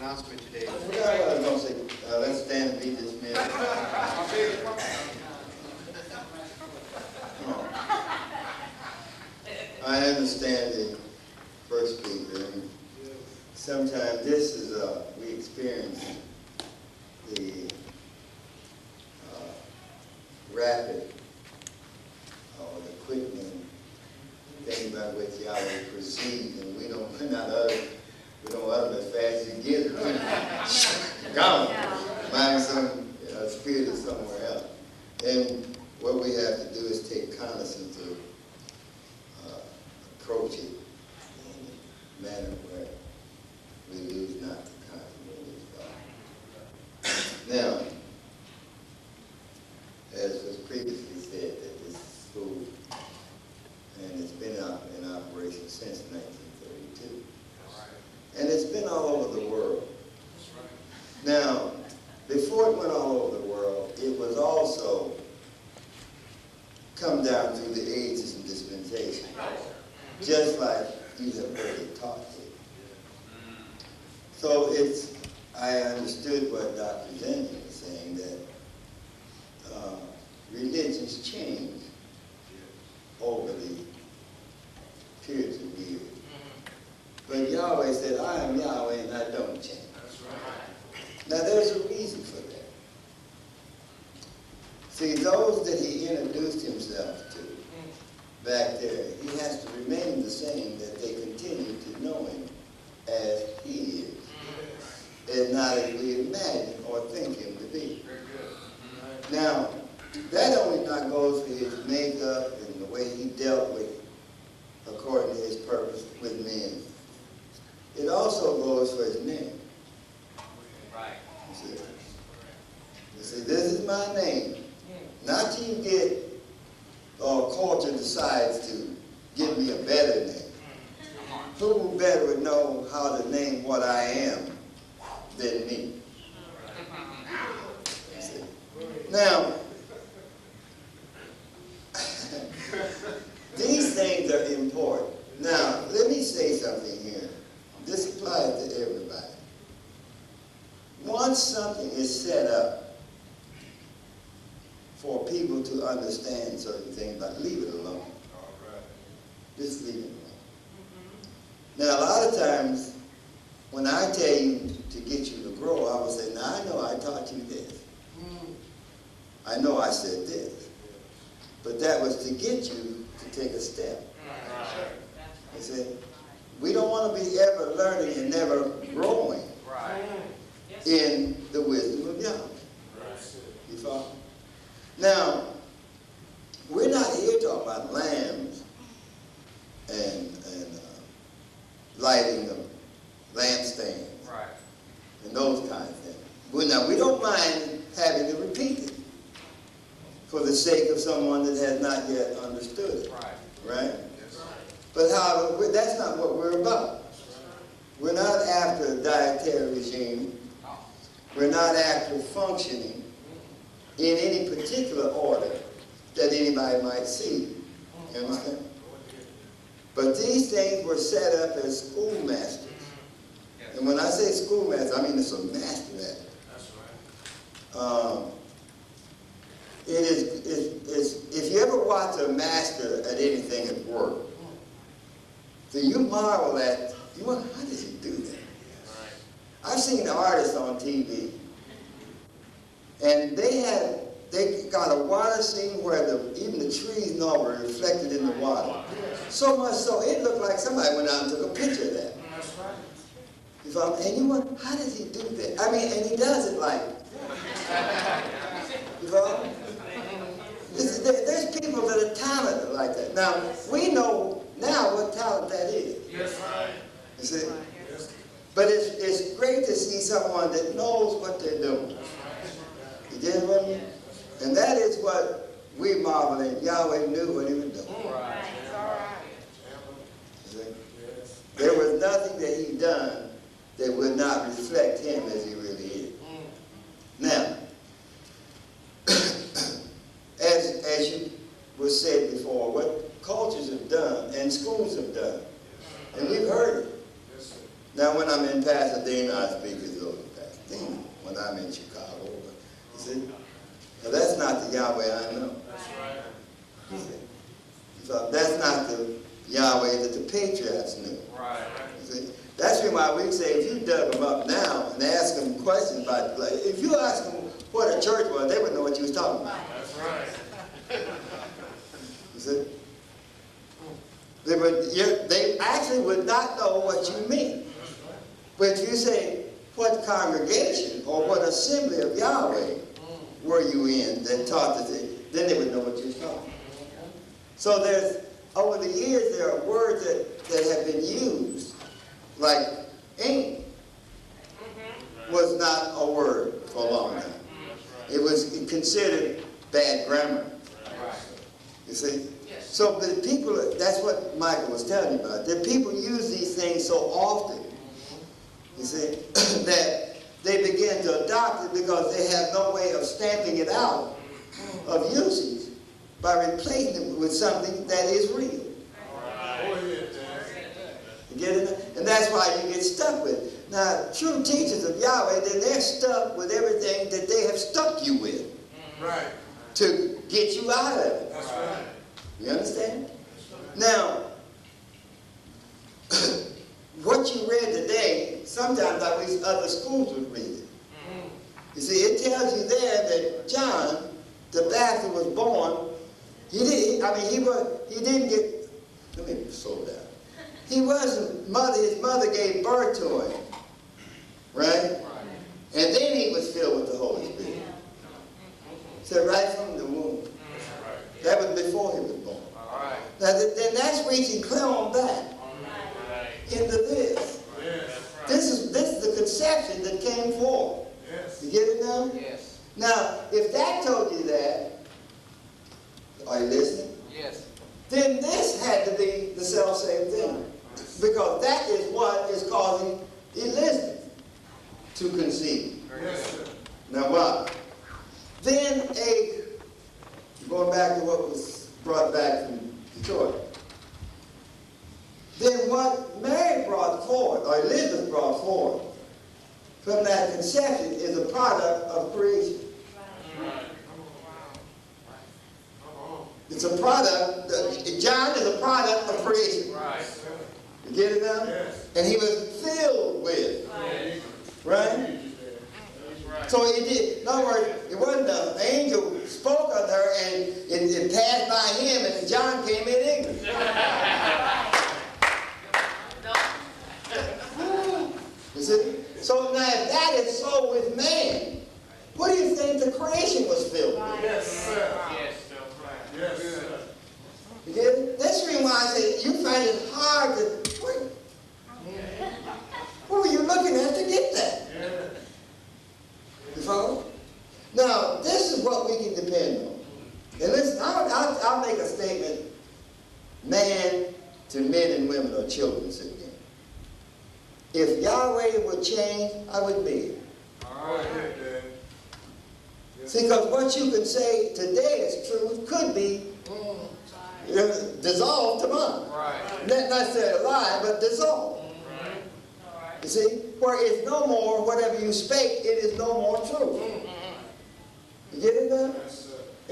announcement today. I forgot what I was going to say. Let's stand and be dismissed. Come on. I understand the first speaker. Sometimes this is, we experience the rapid or the quickening thing by which Yahweh proceeds, and we don't utter as fast as he gives it. Gone. Mind some spirit is somewhere else. And what we have to do is take cognizance of approach it in a manner where we lose not the continuity of God. Now, as was previously said, that this school, and it's been in operation since 1932. And it's been all over the world. Now, before it went all over the world, it was also come down through the ages and dispensation, just like you have heard it taught here. So I understood what Dr. Zenji was saying, that religions change over the periods of years. But Yahweh said, I am Yahweh and I don't change. Now there's a reason for that. See, those that he introduced himself to back there, he has to remain the same, that they continue to know him as he is, and not as we imagine or think him to be. Now, that only not goes for his makeup and the way he dealt with, according to his purpose, with men. It also goes for his name. Right. You see, this is my name. Not till you get, or culture decides to give me a better name. Who better would know how to name what I am than me? You see? Now, these things are important. Now, let me say something here. This applies to everybody. Once something is set up for people to understand certain things, but leave it alone. Just leave it alone. Now, a lot of times, when I tell you to get you to grow, I will say, now I know I taught you this. I know I said this. But that was to get you to take a step. You see? We don't want to be ever learning and never growing in the wisdom of Yahweh. You follow? Now, we're not here talking about lambs and lighting them, lampstands, and those kinds of things. Now, we don't mind having to repeat it for the sake of someone that has not yet understood it. Right? But however, that's not what we're about. We're not after a dietary regime. We're not after functioning in any particular order that anybody might see. You understand? But these things were set up as schoolmasters. And when I say schoolmaster, I mean it's a master at it. If you ever watch a master at anything at work, so you marvel at, you wonder, how does he do that? I've seen artists on TV, and they got a water scene where even the trees and all were reflected in the water. So much so, it looked like somebody went out and took a picture of that. You follow? And you wonder, how does he do that? I mean, and he does it like, you follow? There's people that are talented like that. Now, we know now what talent that is. Yes. You see? But it's great to see someone that knows what they're doing. You get what I mean? And that is what we marvel at. Yahweh knew what he was doing. You see? There was nothing that he done that would not reflect him as he really is. Now, as you was said before, what cultures have done and schools have done, and we've heard it. Now, when I'm in Pasadena, I speak as though in Pasadena. When I'm in Chicago, you see? Now that's not the Yahweh I know. That's right. You see? So that's not the Yahweh that the patriarchs knew. Right. You see? That's why we say if you dug them up now and ask them questions about, like, if you ask them what a church was, they would know what you was talking about. That's right. You see? They actually would not know what you mean. But if you say, what congregation or what assembly of Yahweh were you in that taught the thing, then they would know what you're talking about. So there's, over the years, there are words that have been used, like ain't was not a word for a long time. It was considered bad grammar. You see? So the people, that's what Michael was telling you about. That people use these things so often, you see, that they begin to adopt it because they have no way of stamping it out of usage by replacing it with something that is real. You get it? And that's why you get stuck with it. Now, true teachers of Yahweh, then they're stuck with everything that they have stuck you with. Right. To get you out of it. That's right. You understand? Now, what you read today, sometimes I wish other schools would read it. You see, it tells you there that John the Baptist was born. He didn't get, let me slow down. He wasn't, his mother gave birth to him. Right? And then he was filled with the Holy Spirit. So right from the womb. That was before he was born. Now then that's reaching clear on back into this. This is the conception that came forth. You get it now? Yes. Now, if that told you that, are you listening? Yes. Then this had to be the self-same thing. Because that is what is causing Elizabeth to conceive. Now what? Then going back to what was brought back from Detroit. Then what Mary brought forward, or Elizabeth brought forward, from that conception is a product of creation. It's a product, John is a product of creation. You get it now? And he was filled with. Right? So it did. In other words, it wasn't the angel spoke of her and it passed by him and John came in ignorant. You see? So now if that is so with man, what do you think the creation was filled with? Yes, sir. Yes. Yes, sir. You get it? That's the reason why I say you find it hard to, what were you looking at to get that? You follow? Now, this is what we can depend on. And listen, I'll make a statement, man to men and women or children sitting here. If Yahweh would change, I would be here. All right, See, because what you can say today is truth could be dissolved tomorrow. Right. Not necessarily a lie, but dissolved. You see? Where it's no more, whatever you spake, it is no more true. You get it now?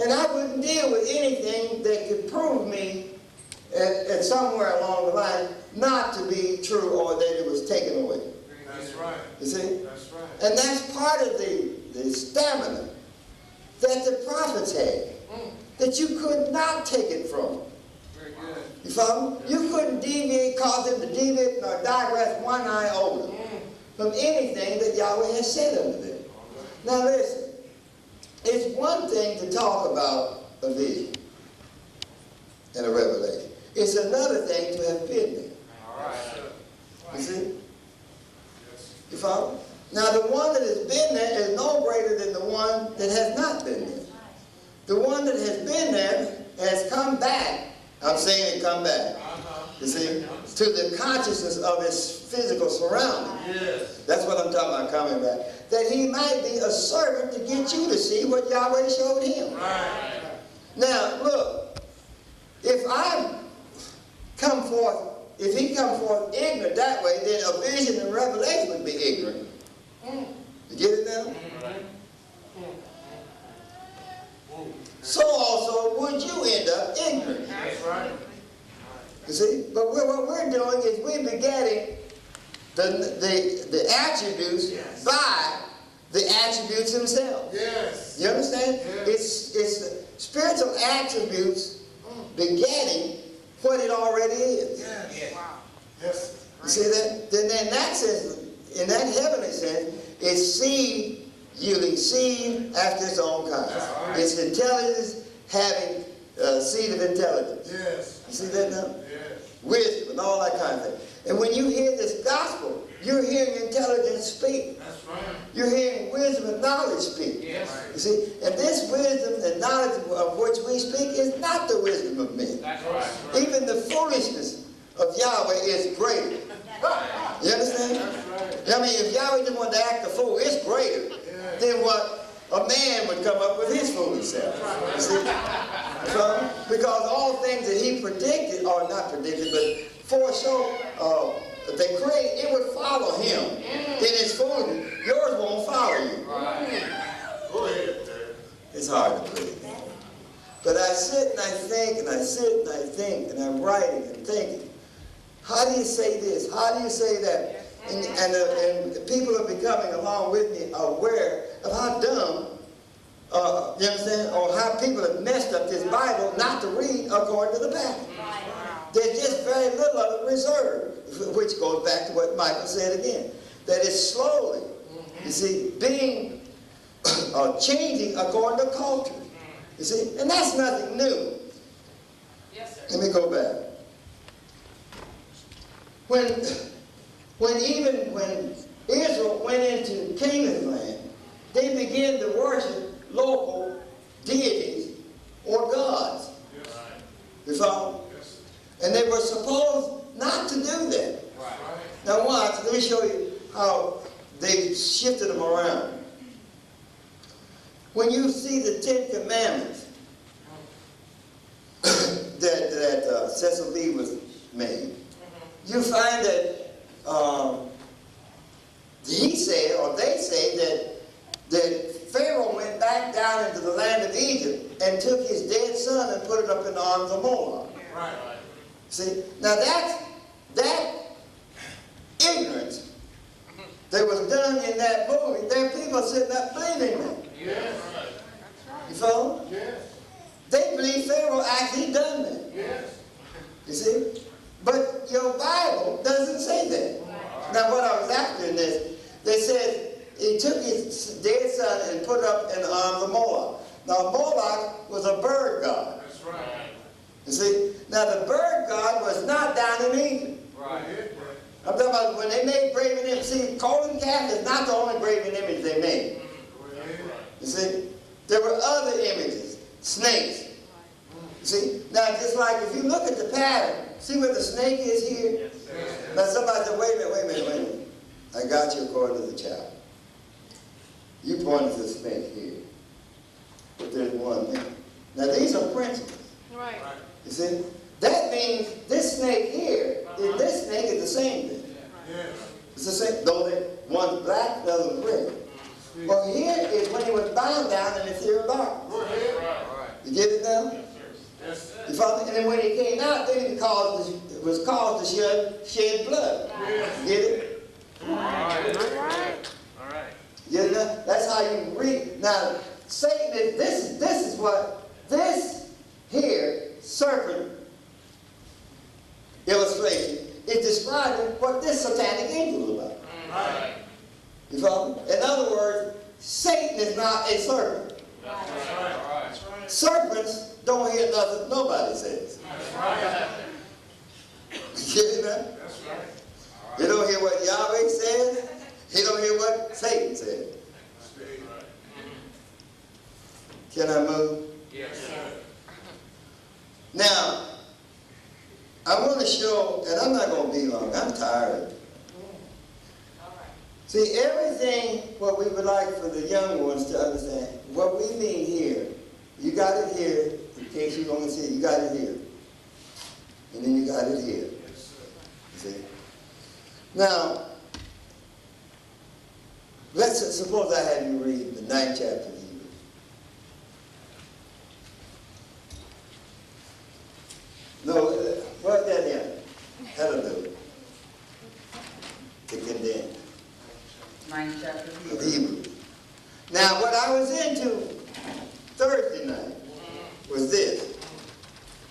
And I wouldn't deal with anything that could prove me at somewhere along the line not to be true or that it was taken away. That's right. You see? That's right. And that's part of the stamina that the prophets had. That you could not take it from them. Very good. You follow? You couldn't cause them to deviate nor digress one iota from anything that Yahweh has said unto them. Now listen, it's one thing to talk about a vision and a revelation. It's another thing to have been there. All right. You see? You follow? Now the one that has been there is no greater than the one that has not been there. The one that has been there has come back. I'm saying it come back. You see? To the consciousness of his physical surroundings. Yes. That's what I'm talking about, coming back. That he might be a servant to get you to see what Yahweh showed him. Right. Now, look. If I come forth if he come forth ignorant that way, then a vision and revelation would be ignorant. You get it now? So also would you end up ignorant. That's right. You see? But what we're doing is we're begetting the attributes by the attributes themselves. Yes. You understand? Yes. It's spiritual attributes begetting what it already is. Yes. Wow. Yes. You see that? Then in that sense, in that heavenly sense, it's seed yielding seed after its own kind. That's right. It's intelligence having seed of intelligence. Yes. You see that now? Yes. Wisdom and all that kind of thing. And when you hear this gospel, you're hearing intelligence speak. That's right. You're hearing wisdom and knowledge speak. Yes. You see, and this wisdom and knowledge of which we speak is not the wisdom of men. That's right. Even the foolishness of Yahweh is greater. You understand? That's right. I mean, if Yahweh just wanted to act a fool, it's greater than what a man would come up with his foolish self. You see? So, because all things that he predicted, or not predicted, but foresaw, they create, it would follow him. In his foolishness, yours won't follow you. Go ahead, Dad. It's hard to believe. But I sit and I think, and I sit and I think, and I'm writing and thinking, how do you say this? How do you say that? And people are becoming, along with me, aware of how dumb, you understand, or how people have messed up this Bible not to read according to the pattern. There's just very little of it reserved, which goes back to what Michael said again, that it's slowly, you see, being changing according to culture. You see, and that's nothing new. Yes, sir. Let me go back. When Israel went into Canaan land, they began to worship local deities or gods. Yes. You follow? Yes. And they were supposed not to do that. Right. Now watch, let me show you how they shifted them around. When you see the Ten Commandments that Cecil B. was made, you find that he said, or they say, that Pharaoh went back down into the land of Egypt and took his dead son and put it up in the arms of Moloch. Right. See, now that ignorance that was done in that movie, there are people sitting up believing that. Yes. You follow? Yes. They believe Pharaoh actually done that. Yes. You see? But your Bible doesn't say that. Now what I was after in this, they said he took his dead son and put it up in the arms of Moloch. Now Moloch was a bird god. That's right. You see? Now the bird god was not down in Egypt. Right. I'm talking about when they made graven images. See, golden calf is not the only graven image they made. You see? There were other images. Snakes. You see? Now just like if you look at the pattern, see where the snake is here? Now somebody said, wait a minute. I got you according to the child. You pointed to the snake here. But there's one there. Now these are principles. Right. You see? That means this snake here, and this snake is the same thing. Yes. It's the same, though one's black, the other red. Well, here is when he was bound down in the fear of darkness. Go ahead. Right. You get it now? Yes. You follow me? And then when he came out, then it was caused to shed blood. You get it? All right. All right. You get it now? That's how you read. Now, Satan is, this is what, this here, serpent illustration, is describing what this satanic angel is about. Right. You follow me? In other words, Satan is not a serpent. That's right. All right. Serpents don't hear nothing nobody says. That's right. You get it now? That's right. You don't hear what Yahweh says. You don't hear what Satan says. Can I move? Yes, sir. Now, I want to show, and I'm not going to be long. I'm tired. See, everything what we would like for the young ones to understand, what we mean here, you got it here, in case you're going to see it, you got it here. And then you got it here. Yes, sir. See? Now, let's suppose I had you read the 9th chapter of Hebrews. No, write that in. That'll do it. To condemn. 9th chapter of Of Hebrews. Hebrews. Now, what I was into Thursday night was this.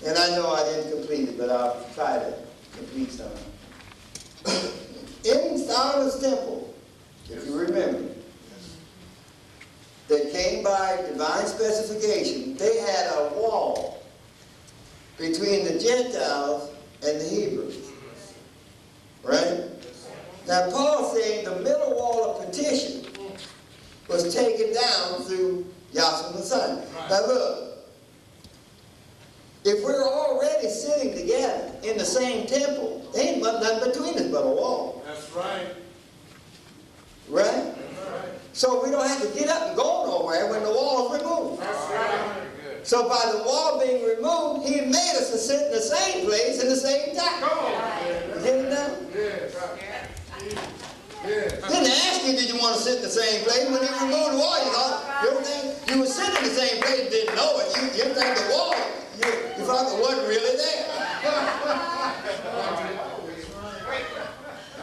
And I know I didn't complete it, but I'll try to complete some. In Solomon's temple, if you remember, that came by divine specification, they had a wall between the Gentiles and the Hebrews. Right? Now, Paul's saying the middle wall of petition was taken down through Yahshua Messiah. Now, look. If we're already sitting together in the same temple, there ain't nothing between us but a wall. That's right. Right? That's right. So we don't have to get up and go nowhere when the wall is removed. That's right. So by the wall being removed, he made us to sit in the same place in the same time. Come on, man. You get it now? Yeah. Didn't ask you, did you want to sit in the same place? When he removed the wall, you thought, you think you were sitting in the same place and didn't know it. You think the wall, you thought it wasn't really there.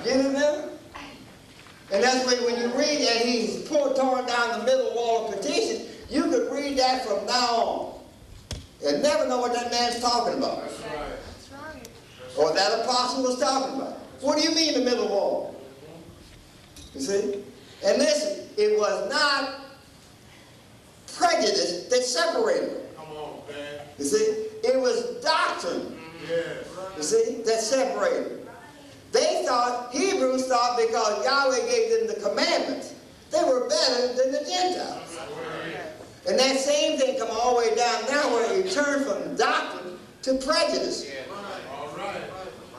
Get it now? And that's why when you read and he's torn down the middle wall of petition, you could read that from now on. And never know what that man's talking about. That's right. Or that apostle was talking about. What do you mean the middle wall? You see? And listen, it was not prejudice that separated them. Come on, man. You see? It was doctrine, Yes. you see, that separated them. They thought, Hebrews thought because Yahweh gave them the commandments, they were better than the Gentiles. And that same thing come all the way down now where it turned from doctrine to prejudice. All right.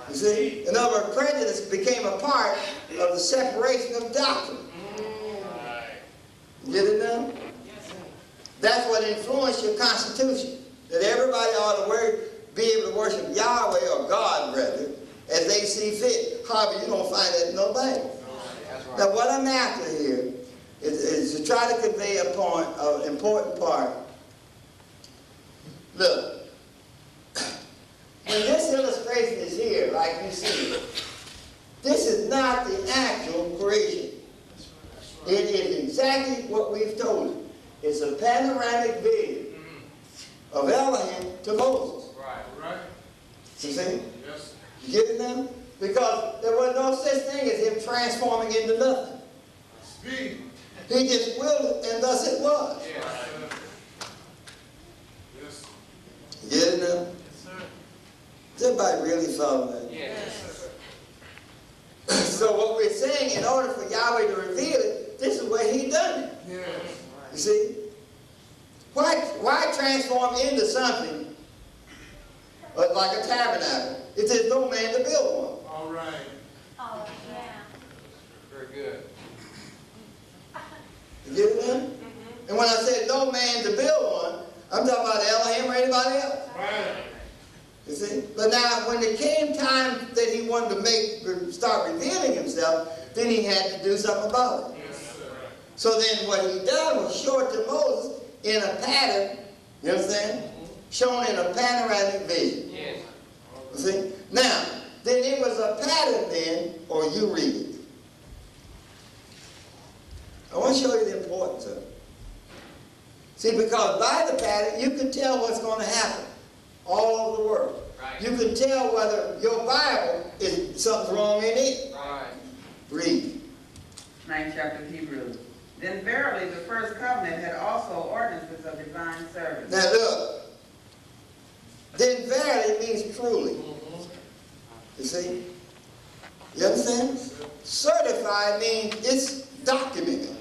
You see? In other words, prejudice became a part of the separation of doctrine. You get it now? That's what influenced your Constitution. That everybody ought to be able to worship Yahweh or God, rather, as they see fit. However, you don't find that in no Bible. Now, what I'm after here is to try to convey a point, an important part. Look. When this illustration is here, like you see, this is not the actual creation. It is exactly what we've told you. It's a panoramic vision of Elohim to Moses. Right. You see? Yes. You get it now? Because there was no such thing as him transforming into nothing. Speed. He just willed it, and thus it was. Yes. You get it now? Does everybody really follow that? Yes. So what we're saying, in order for Yahweh to reveal it, this is the way he done it. Yes. You see? Why transform into something like a tabernacle if there's no man to build one? All right. Oh, yeah. Very good. You get it now? And when I said no man to build one, I'm talking about Elohim or anybody else. Right. You see? But now, when it came time that he wanted to start revealing himself, then he had to do something about it. Yes, sir. So then what he done was show it to Moses in a pattern, you understand? Shown in a panoramic vision. Yes. You see? Now, then it was a pattern then, or you read it. I want to show you the importance of it. See, because by the pattern, you can tell what's going to happen all over the world. Right. You can tell whether your Bible is something wrong in it. Right. Read. 9th chapter of Hebrews. Then verily the first covenant had also ordinances of divine service. Now look. Then verily means truly. You see? You understand? Certified means it's documented.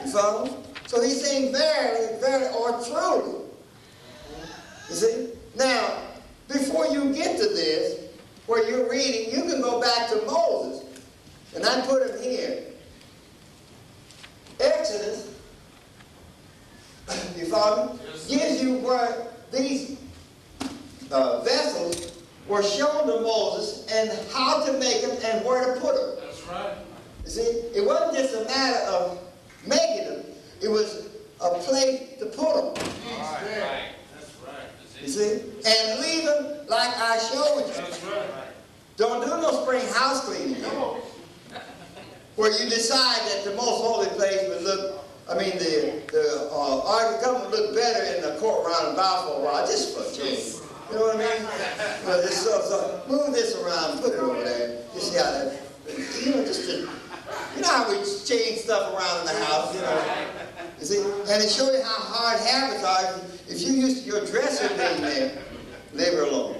You follow? So he's saying verily, verily, or truly. You see? Now, before you get to this, where you're reading, you can go back to Moses. And I put him here. Exodus, you follow me? Yes. Gives you where these vessels were shown to Moses and how to make them and where to put them. That's right. You see, it wasn't just a matter of making them. It was a place to put them. Right. That's right. You see? And leave them like I showed you. That's right. Don't do no spring house cleaning here, where you decide that the most holy place would look, the Ark of the Covenant would look better in the court around the bow for a while, just for a change. You know what I mean? Well, so move this around, put it over there. You see how that, you know how we change stuff around in the house, you know. You see? And it shows you how hard habits are. If you used to your dresser being there, leave her alone.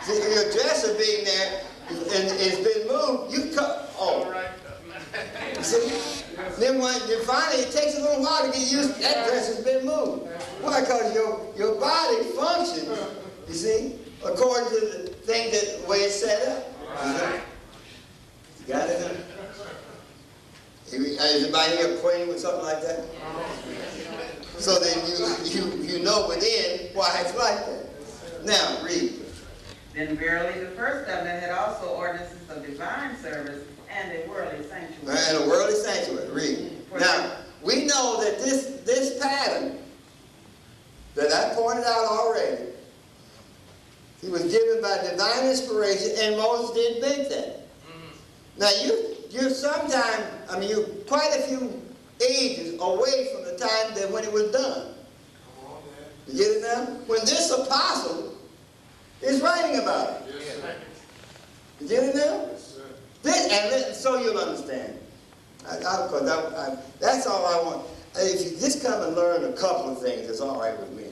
See, if your dresser being there and it's been moved, you cut. Oh. You see? Then finally it takes a little while to get used to that dresser's been moved. Why? Because your body functions, you see, according to the thing that the way it's set up. You got it? Is anybody here acquainted with something like that? So then you know within why it's like that. Now read. Then verily the first covenant had also ordinances of divine service and a worldly sanctuary. And a worldly sanctuary. Read. Now we know that this pattern that I pointed out already, he was given by divine inspiration, and Moses didn't make that. Now you're sometime, you're quite a few ages away from the time that when it was done. You get it now? When this apostle is writing about it. Yes, sir. You get it now? Yes, sir. So you'll understand. That's all I want. If you just come and learn a couple of things, it's all right with me.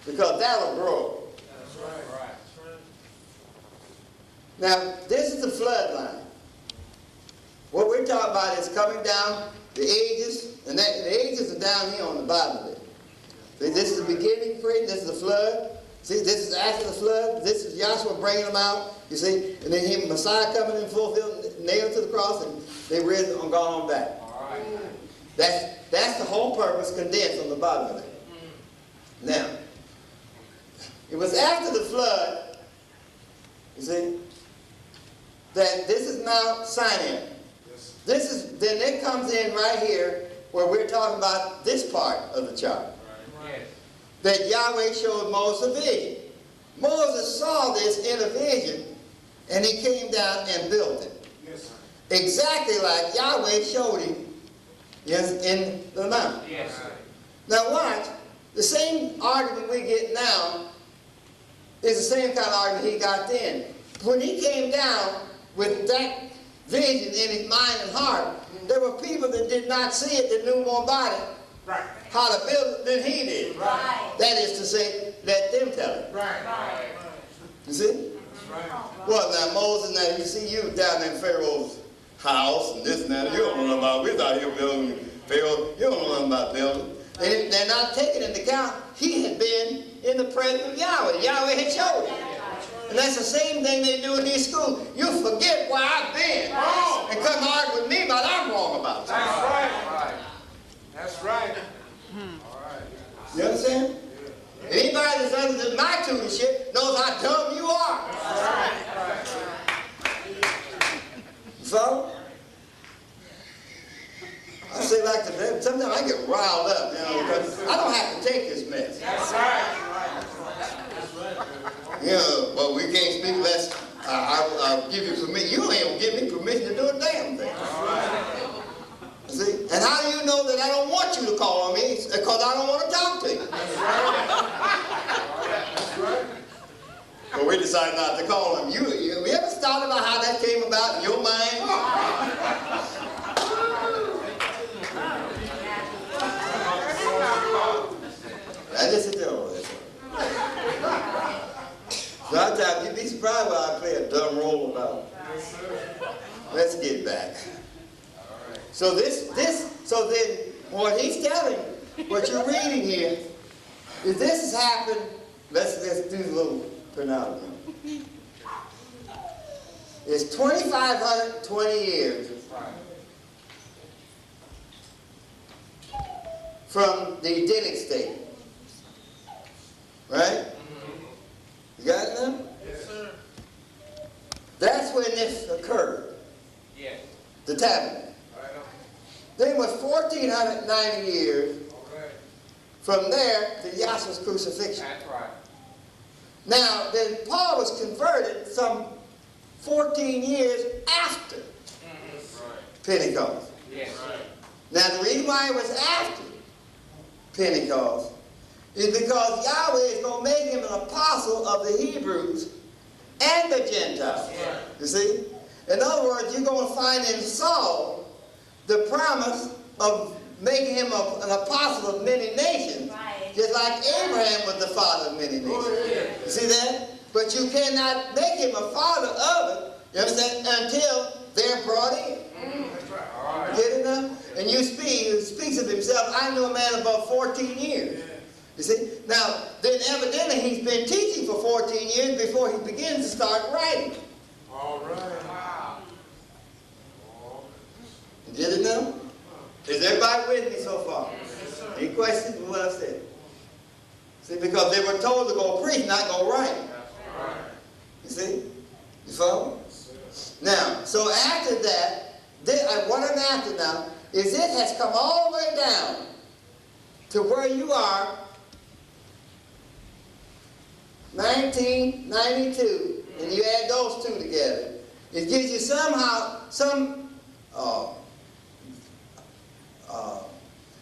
Because that'll grow. That's right. Now, this is the flood line. What we're talking about is coming down the ages, and the ages are down here on the bottom of it. See, this is the beginning period, this is the flood. See, this is after the flood. This is Joshua bringing them out, you see. And then him, Messiah coming in fulfilled, nailed to the cross, and they risen and gone on back. All right. That's the whole purpose condensed on the bottom of it. Now, it was after the flood, you see, that this is Mount Sinai. Then it comes in right here where we're talking about this part of the chart. Yes. That Yahweh showed Moses a vision. Moses saw this in a vision, and he came down and built it. Yes, sir. Exactly like Yahweh showed him in the mountain. Yes, sir. Now watch, the same argument we get now is the same kind of argument he got then. When he came down with that vision in his mind and heart, there were people that did not see it that knew more about it, how to build it than he did. Right. That is to say, let them tell it. Right. You see? That's right. Well, now Moses, now you see you down in Pharaoh's house and this and that. You don't know nothing about it. We're out here building Pharaoh. You don't know nothing about building. And they're not taking into account he had been in the presence of Yahweh. Yahweh had showed him. And that's the same thing they do in these schools. You forget where I've been and come argue with me about I'm wrong about you. That's right. That's right. All right. You understand? Anybody that's under my tutorship knows how dumb you are. So, I say like to them, sometimes I get riled up, because I don't have to take this mess. That's right. That's right. Well, we can't speak unless I'll give you permission. You ain't gonna give me permission to do a damn thing. See? And how do you know that I don't want you to call on me? It's because I don't want to talk to you. That's right. But we decided not to call him. You ever thought about how that came about in your mind? I just sit there over there. Sometimes you'd be surprised when I play a dumb role about it. Let's get back. So so then what he's telling, what you're reading here, is this has happened. Let's do a little pronouncement. It's 2,520 years from the Edenic state. Right? You got it now? Yes, sir. That's when this occurred, Yes. the tabernacle. Right on. Then it was 1490 years Okay. from there to Yahshua's crucifixion. That's right. Now, then Paul was converted some 14 years after Right. Pentecost. Yes. Right. Now, the reason why it was after Pentecost is because Yahweh is going to make him an apostle of the Hebrews and the Gentiles. Right. You see? In other words, you're going to find in Saul the promise of making him an apostle of many nations, just like Abraham was the father of many nations. You see that? But you cannot make him a father of it, you understand, until they're brought in. That's right. All right. Get it now? And he speaks of himself, I knew a man about 14 years. You see? Now, then evidently he's been teaching for 14 years before he begins to start writing. All right. Wow. You get it now? Is everybody with me so far? Any questions with what I said? See, because they were told to go preach, not go write. That's right. You see? You follow? Now, so after that, what I'm after now is it has come all the way down to where you are, 1992, and you add those two together. It gives you somehow some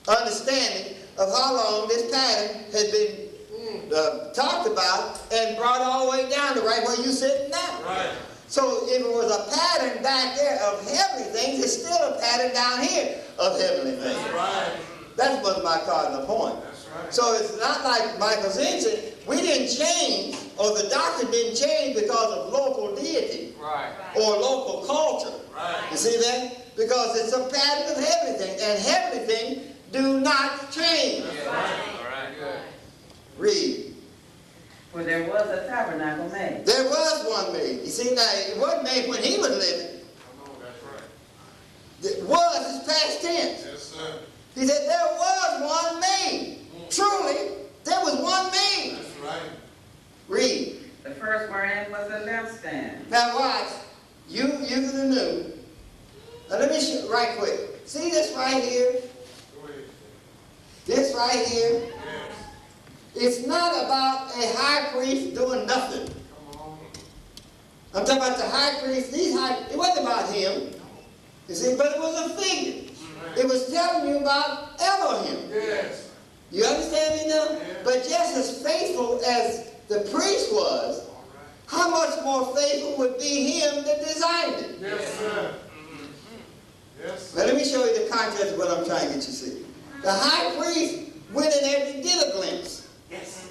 understanding of how long this pattern has been talked about and brought all the way down to right where you're sitting now. Right. So if it was a pattern back there of heavenly things, it's still a pattern down here of heavenly things. Right. That was my cardinal point. That's right. So it's not like Michael Zinn said, we didn't change, or the doctrine didn't change because of local deity Right. or local culture. Right. You see that? Because it's a pattern of heavenly things, and heavenly things do not change. Yes. All right. Good. Read. For there was a tabernacle made. There was one made. You see, now, it wasn't made when he was living. Come on, that's right. It was is past tense. Yes, sir. He said there was one made. Truly, there was one made. That's right. Read. The first wherein was a lampstand. Now watch. You could have knew. Now let me show right quick. See this right here? Go ahead. This right here? Yes. It's not about a high priest doing nothing. Come on. I'm talking about the high priest. It wasn't about him. You see, but it was a figure. It was telling you about Elohim. Yes. You understand me now? Yeah. But just as faithful as the priest was, All right. how much more faithful would be him that designed it? Yes, sir. Yes, Now sir. let me show you the context of what I'm trying to get you to see. The high priest went in there and did a glimpse. Yes.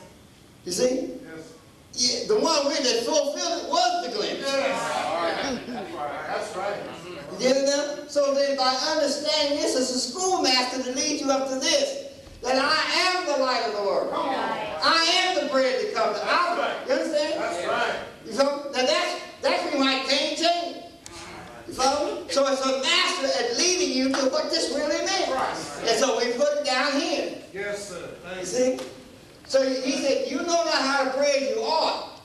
You see? Yes. Yeah, the one that fulfilled it was the glimpse. Yes. All right. That's right. That's right. You get it now? So then by understanding this as a schoolmaster to lead you up to this, that I am the light of the world. Come on. I am the bread that comes out. right. You understand? That's right. You follow? Now that's when I can't change. You follow me? So it's a master at leading you to what this really meant. And so we put it down here. Yes, sir. Thank You you. see? So he said, you know not how to pray as you ought.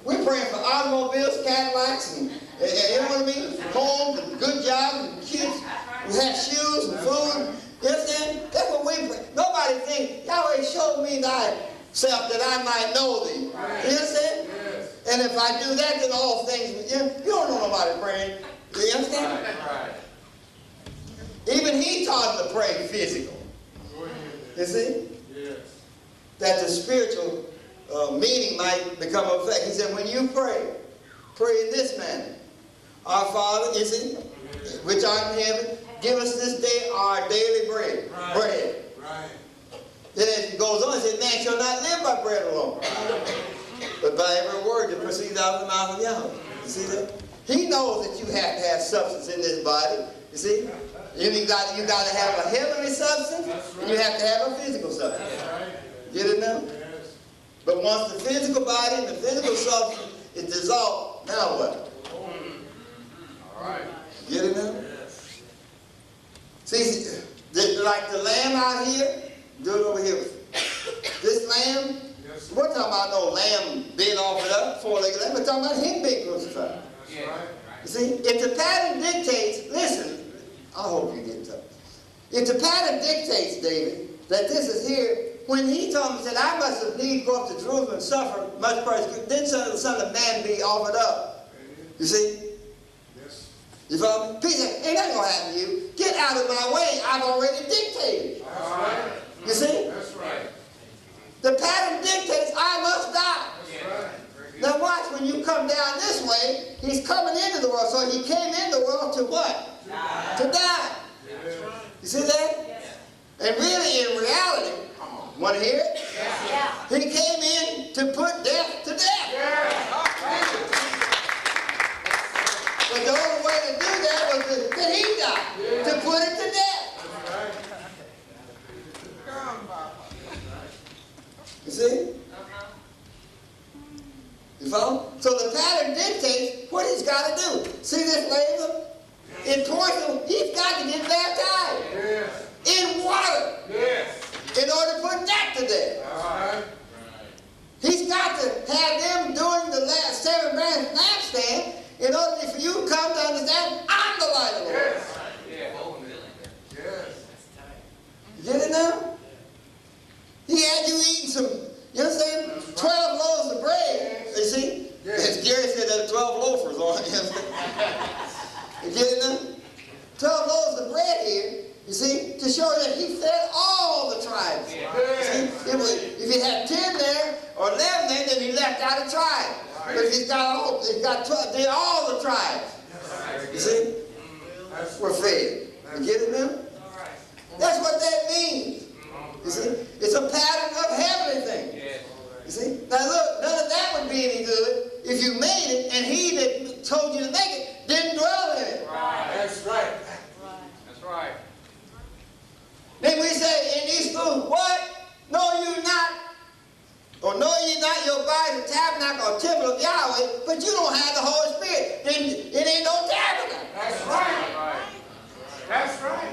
We're praying for automobiles, Cadillacs, and you know what I mean? Homes, and good jobs, and kids who have shoes and food. You understand? That's what we pray. Nobody thinks, Yahweh showed me thyself that I might know thee. You understand? Yes. And if I do that, then all things, you don't know nobody praying. Do you understand? Right. Even he taught him to pray physical. Go ahead. You see? Yes. That the spiritual meaning might become a fact. He said, when you pray, pray in this manner. Our Father, you see, which art in heaven, give us this day our daily bread. Right. Bread. Right. Then as it goes on, it says, man shall not live by bread alone, but by every word that proceeds out of the mouth of Yahweh. You see that? He knows that you have to have substance in this body. You see? You got to have a heavenly substance, and you have to have a physical substance. That's right. Get it now? Yes. But once the physical body and the physical substance is dissolved, now what? All right. Get it now? Yes. See, like the lamb out here, do it over here. This lamb, Yes, Yes, sir. We're talking about no lamb being offered up, four-legged lamb. We're talking about him being crucified. That's right. You see, if the pattern dictates, listen, I hope you get tough. If the pattern dictates, David, that this is here, when he told me, he said, I must have need go up to Jerusalem and suffer much persecution, then shall the Son of Man be offered up. You see? Yes. You follow me? Peter said, ain't that going to happen to you? Get out of my way. I've already dictated. That's right. You see? That's right. The pattern dictates I must die. That's right. Very good. Now watch, when you come down this way, he's coming into the world. So he came into the world to what? Die. To die. That's right. You see that? Yes. And really, in reality, want to hear it? Yeah. He came in to put death to death. But the only way to do that was that he died, to put it to death. You see? You follow? So the pattern dictates what he's got to do. See this label? In Portugal, he's got to get baptized Yes. in water Yes. in order to put that to death. That's right. He's got to have them doing the last 7 branch lampstand in order for you to come to understand I'm the light of the world. Yes. Yes. You get it now? He had you eating some, you understand, 12 loaves of bread. You see? Yes. As Gary said, there are 12 loafers on it. You get it now? 12 loaves of bread here, you see, to show that he fed all the tribes. Yes. If he had 10 there or 11 there, then he left out a tribe. But he's got 12, then all the tribes. You see? That's Were fed. You get it now? That's what that means. You see? It's a pattern of heavenly things. You see? Now look, none of that would be any good if you made it and he that told you to make it didn't dwell in it. That's right. That's right. Then we say in these schools, what? Know you not, or know ye not your body the tabernacle or temple of Yahweh, but you don't have the Holy Spirit. Then it ain't no tabernacle. That's right. That's right.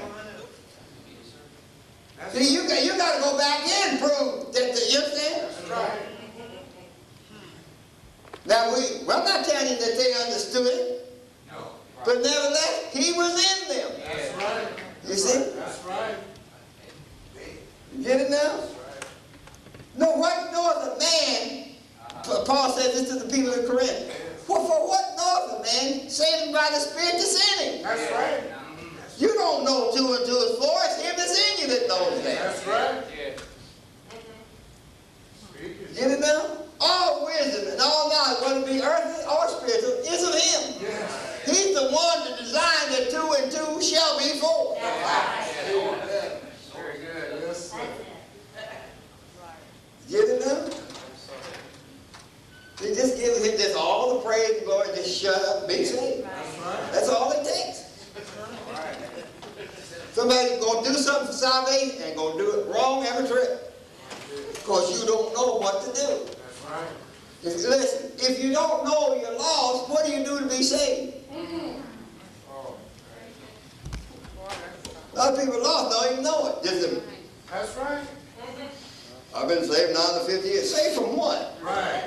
See, you got to go back in and prove that, you understand? That's right. Now, I'm not telling you that they understood it, No. but nevertheless, he was in them. That's right. You see? That's right. You get it now? No, what knoweth a man, Paul said this to the people of Corinth, well, for what knoweth a man, saved by the Spirit that's in him? That's right. You don't know 2 and 2 is 4, it's him that's in you that knows that. That's right. Yeah. Speak it. Get it now? All wisdom and all knowledge, whether it be earthly or spiritual, is of him. Yes. He's the one that designed that 2 and 2 shall be 4. Very good. Yes, sir. Get it now? He just gives him just all the praise and glory, just shut up and be saved. That's right. That's all it takes. Somebody's going to do something for salvation and going to do it wrong every trip. Because you don't know what to do. That's right. Listen, if you don't know you're lost, what do you do to be saved? Oh, A lot of people are lost, don't even know it. that's right. I've been saved now for 50 years. Saved from what? Right.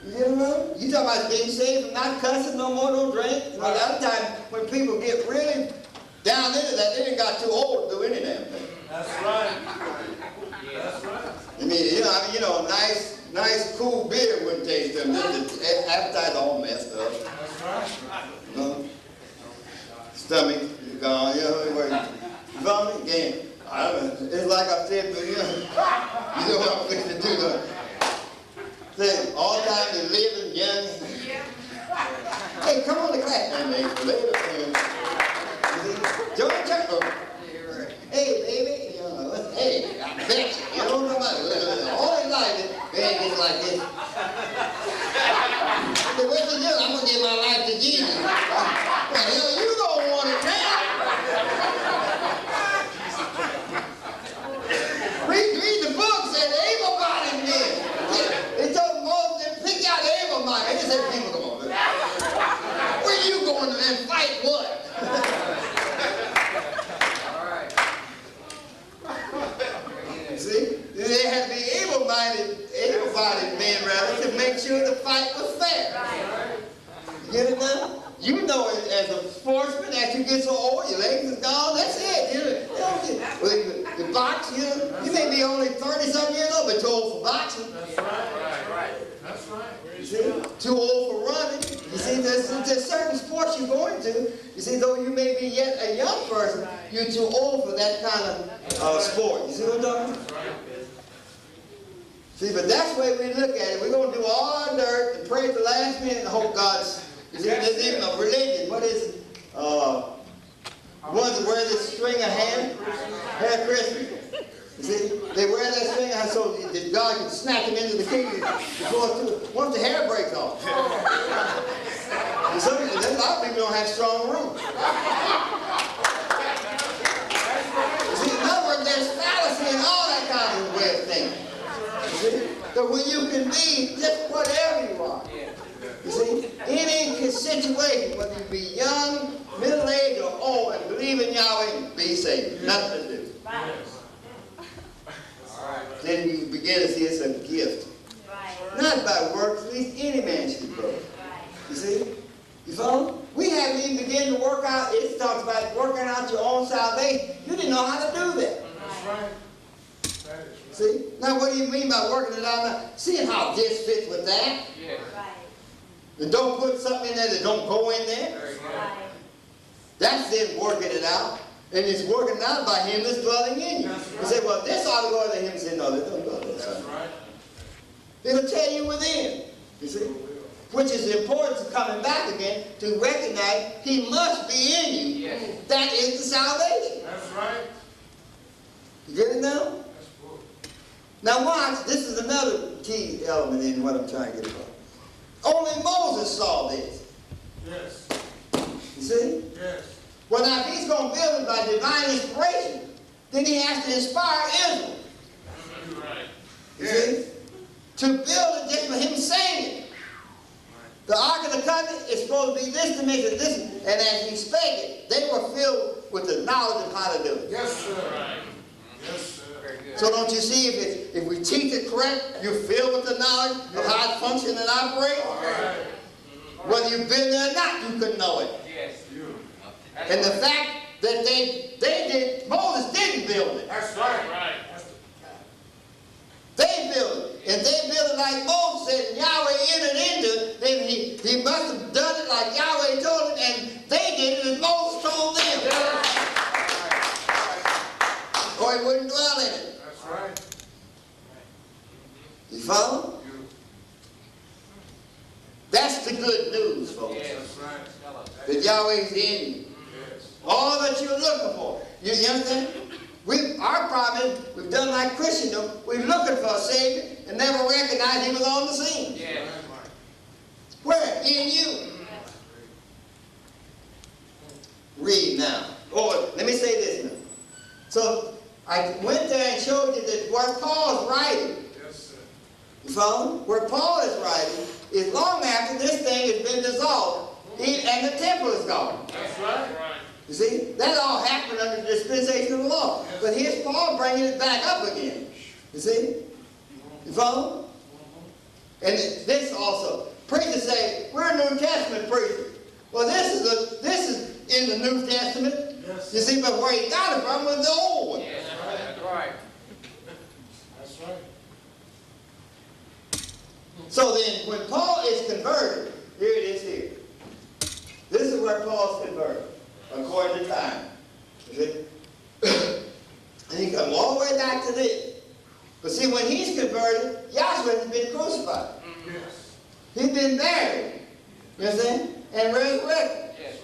You know? You talking about being saved from not cussing no more, no drink. You know, a lot of times when people get really down into that, they didn't got too old to do any damn thing. That's right. That's right. I mean, nice, cool beer wouldn't taste them. The appetite all messed up. That's right. You know? Stomach gone, you know, vomit again. It's like I said, but you know what I'm fixing to do though. Say, all the time they're living young. Hey, come on to class. And they later. Join church. Hey, baby. Hey, I bet you. You know what I'm talking about? All they like it, they ain't like this. But what you do? I'm going to give my life to Jesus. Well, hell, you don't want it now. Read the book, said the able body men. It told Moses to pick out the able body. They just said, people, come on, man. Where you going to and fight what? All right. You see? as a sportsman, after you get so old, your legs is gone, that's it. You don't you box, you may be only 30-something years old, but too old for boxing. That's right. That's right. You see? Too old for running. You see, there's certain sports you're going to. You see, though you may be yet a young person, you're too old for that kind of sport. You see what I'm talking about? See, but that's the way we look at it. We're going to do all our dirt and pray at the last minute and hope God's. You see, there's even a religion. What is it? Ones that wear this string of hair? Hair Christmas. You see, they wear that string of hair so that God can snap him into the kingdom once the hair breaks off. And a lot of people don't have strong roots. See, in other words, there's fallacy in all that kind of way of thinking. You see? So when you can be just whatever you are. You see, any situation, whether you be young, middle-aged, or old, and believe in Yahweh, be saved. Nothing to do. Right. Then you begin to see it's a gift. Right. Not by works, at least any man should go. Right. You see? You follow? We haven't even begun to work out. It talks about working out your own salvation. You didn't know how to do that. That's right. See? Now, what do you mean by working it out? Now, seeing how this fits with that. Yeah. Right. And don't put something in there that don't go in there. Very good. Right. That's then working it out. And it's working out by him that's dwelling in you. You say, well, this ought to go to him. Say, no, that don't go to that. That's right. It'll tell you within. You see? Which is the importance of coming back again to recognize he must be in you. Yes. That is the salvation. That's right. You get it now? That's good. Now watch, this is another key element in what I'm trying to get about. Only Moses saw this. Yes. You see? Yes. Well, now if he's going to build it by divine inspiration, then he has to inspire Israel. Right. You see? To build it just for him saying it. The Ark of the Covenant is supposed to be this dimension, this, and as he spake it, they were filled with the knowledge of how to do it. Yes, sir. Right. Yes, sir. Very good. So don't you see, if we teach it correct, you're filled with the knowledge of how it functions and operates. All right. Whether you've been there or not, you could know it. Yes. You. And the fact that they did, Moses didn't build it. That's right. Right. They built it. And they built it like Moses said, and Yahweh entered into it, then he must have done it like Yahweh told him, and they did it as Moses told them. Or he wouldn't dwell in it. That's right. You follow? You. That's the good news, folks. Yes. That's right. Tell us. That Yahweh's in you. Yes. All that you're looking for. You understand? Our problem is we've done like Christendom. We're looking for a Savior and never recognized he was on the scene. Yes. Where? In you. Read now. Oh, let me say this now. So I went there and showed you that where Paul's writing, Yes, sir. you follow? Where Paul is writing is long after this thing has been dissolved and the temple is gone. That's right. You see? That all happened under the dispensation of the law. But here's Paul bringing it back up again. You see? You follow? And this also. Preachers say, we're New Testament preachers. Well, this is in the New Testament. Yes. You see, but where he got it from was the old one. Yes. That's right. That's right. So then, when Paul is converted, here it is here. This is where Paul's converted, according to time. You see? And he comes all the way back to this. But see, when he's converted, Yahshua has been crucified. Yes. He's been buried. You understand? And resurrected. Yes.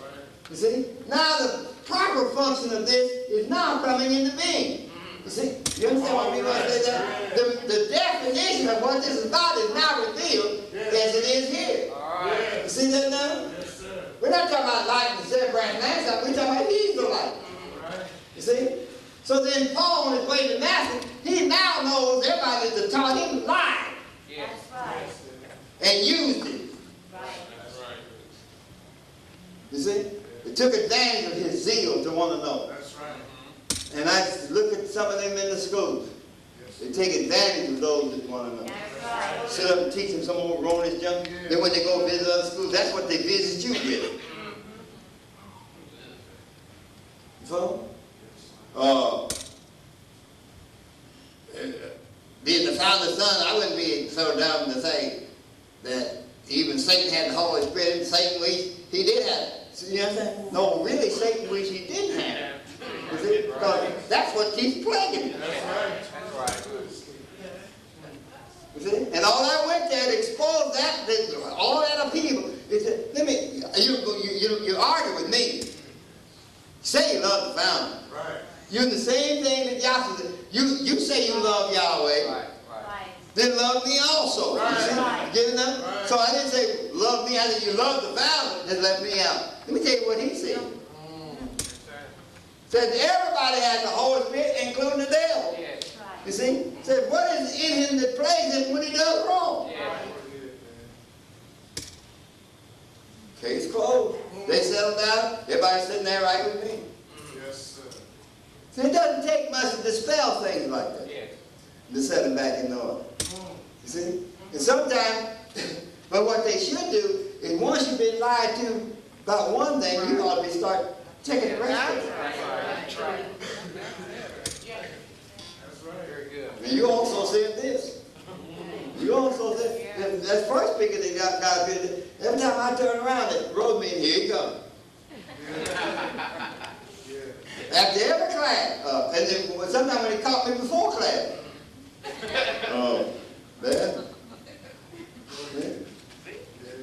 You see? Now the proper function of this is now coming into being. You see? You understand what I mean when I say that? The definition of what this is about is now revealed as it is here. All right. You see that now? Yes, sir. We're not talking about light and seven branch lampstand. We're talking about he's the light. Right. You see? So then Paul, on his way to Damascus, he now knows everybody that taught him lied Yes. That's right. and used it. Right. That's right. You see? They took advantage of his zeal to want to know. That's right. And I look at some of them in the schools. Yes. They take advantage of those that want to know. That's right. Sit up and teach them some old erroneous junk. Then when they go visit other schools, that's what they visit you with. So, being the founder son, I wouldn't be so dumb to say that even Satan had the Holy Spirit. Satan he did have it. You know what I'm saying? No, really, Satan wished he didn't have it. You see? Because that's what keeps plaguing him. That's right. You see? And all I went there to expose that, all that upheaval, is that, you argue with me. Say you love the founder. Right. You're the same thing that Yahweh said. You say you love Yahweh, Right. then love me also. Right. You see? Right. Get enough? Right. So I didn't say love me, I said you love the founder, just let me out. Let me tell you what he said. Said everybody has the Holy Spirit, including the devil. Yes. You see? Said what is in him that plagues him when he does wrong? Yes. Case closed. They settled down. Everybody's sitting there right with me. Yes, sir. So it doesn't take much to dispel things like that. Yes. To set them back in order. You see? And sometimes, but what they should do is once you've been lied to about one thing, you ought to start checking the rest of it. That's right. That's right. Very good. And you also said this. You also said, that first speaker that God did, every time I turn around, it wrote me, and here you go. After every class, and then sometimes when he caught me before class. Oh, man.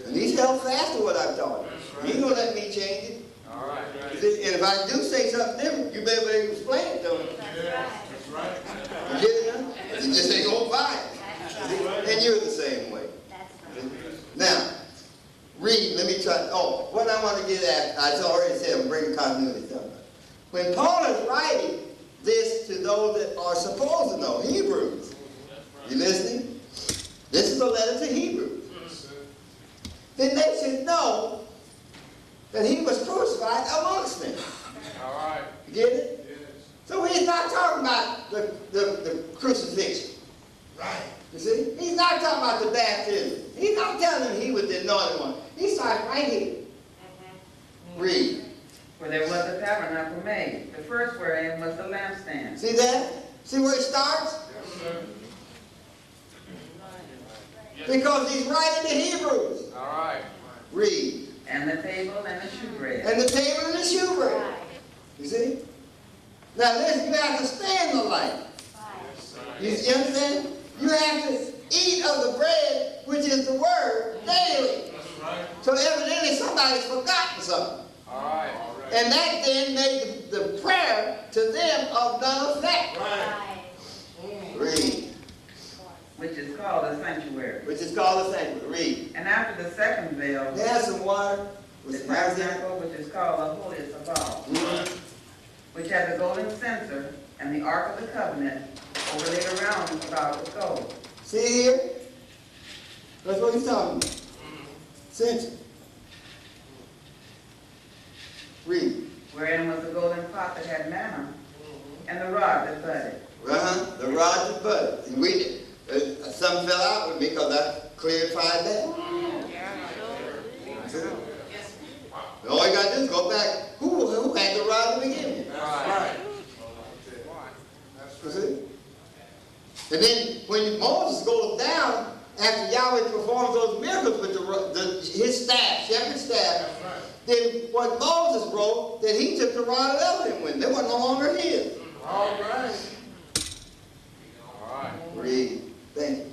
And he's held fast to what I've taught him. He ain't gonna let me change it. All right. And if I do say something different, you better be able to explain it to him. That's right. You get it now? You just ain't gonna buy it. And you're the same way. Now, read, let me try. Oh, what I want to get at, I already said I'm bringing continuity down. When Paul is writing this to those that are supposed to know, Hebrews, you listening? This is a letter to Hebrews. Then they should know that he was crucified amongst them. All right. You get it? Yes. So he's not talking about the crucifixion. Right. You see? He's not talking about the baptism. He's not telling him he was the anointed one. He starts right here. Read. For there was a tabernacle made, the first wherein was the lampstand. See that? See where it starts? Yes, sir. Because he's writing to Hebrews. All right. Read. And the table and the shewbread. And the table and the shewbread. You see? Now listen, you have to stay in the light. You understand? You have to eat of the bread, which is the word, daily. That's right. So evidently somebody's forgotten something. All right. And that then made the prayer to them of none effect. Right. Read. Which is called a sanctuary. Which is called a sanctuary. Read. And after the second veil, There's some water. the With spices in it. tabernacle, which is called the holiest of all, Mhm. which had the golden censer and the ark of the covenant overlaid around about with gold. See here? That's what he's talking about. Censer. Read. Wherein was the golden pot that had manna, and the rod that budded. The rod that budded. And we did. Some fell out with me because I clarified that. See? And all you got to do is go back. Who had the rod to begin with? That's right. You see? And then when Moses goes down, after Yahweh performs those miracles with his staff, shepherd's staff, That's right. then what Moses wrote, that he took the rod of Elohim with him. They were no longer his. All right. All right. Read. Thank you.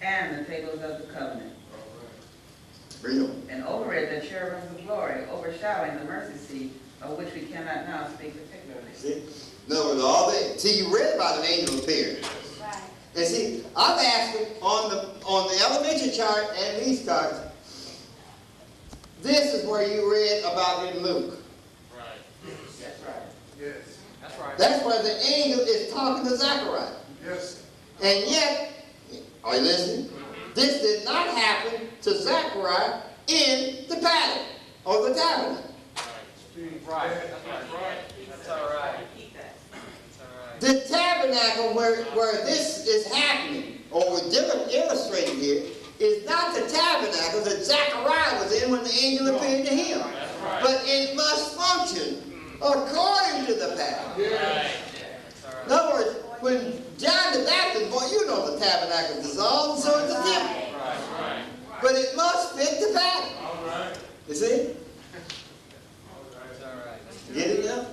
And the tables of the covenant. Read on. And over it the cherubims of glory, overshadowing the mercy seat, of which we cannot now speak particularly. See? In other words, all they, see, you read about an angel appearing. And see, I'm asking on the elementary chart and these charts, this is where you read about in Luke. That's right. Yes. That's right. That's where the angel is talking to Zechariah. Yes. And yet, are you listening? This did not happen to Zechariah in the palace or the tabernacle. Right. That's right. That's all right. That's all right. The tabernacle where this is happening, or we're illustrated here, is not the tabernacle that Zechariah was in when the angel appeared to him. But it must function according to the pattern. In other words, when John the Baptist, boy, you know the tabernacle is dissolved, so it's a temple. But it must fit the pattern. You see? Get it now?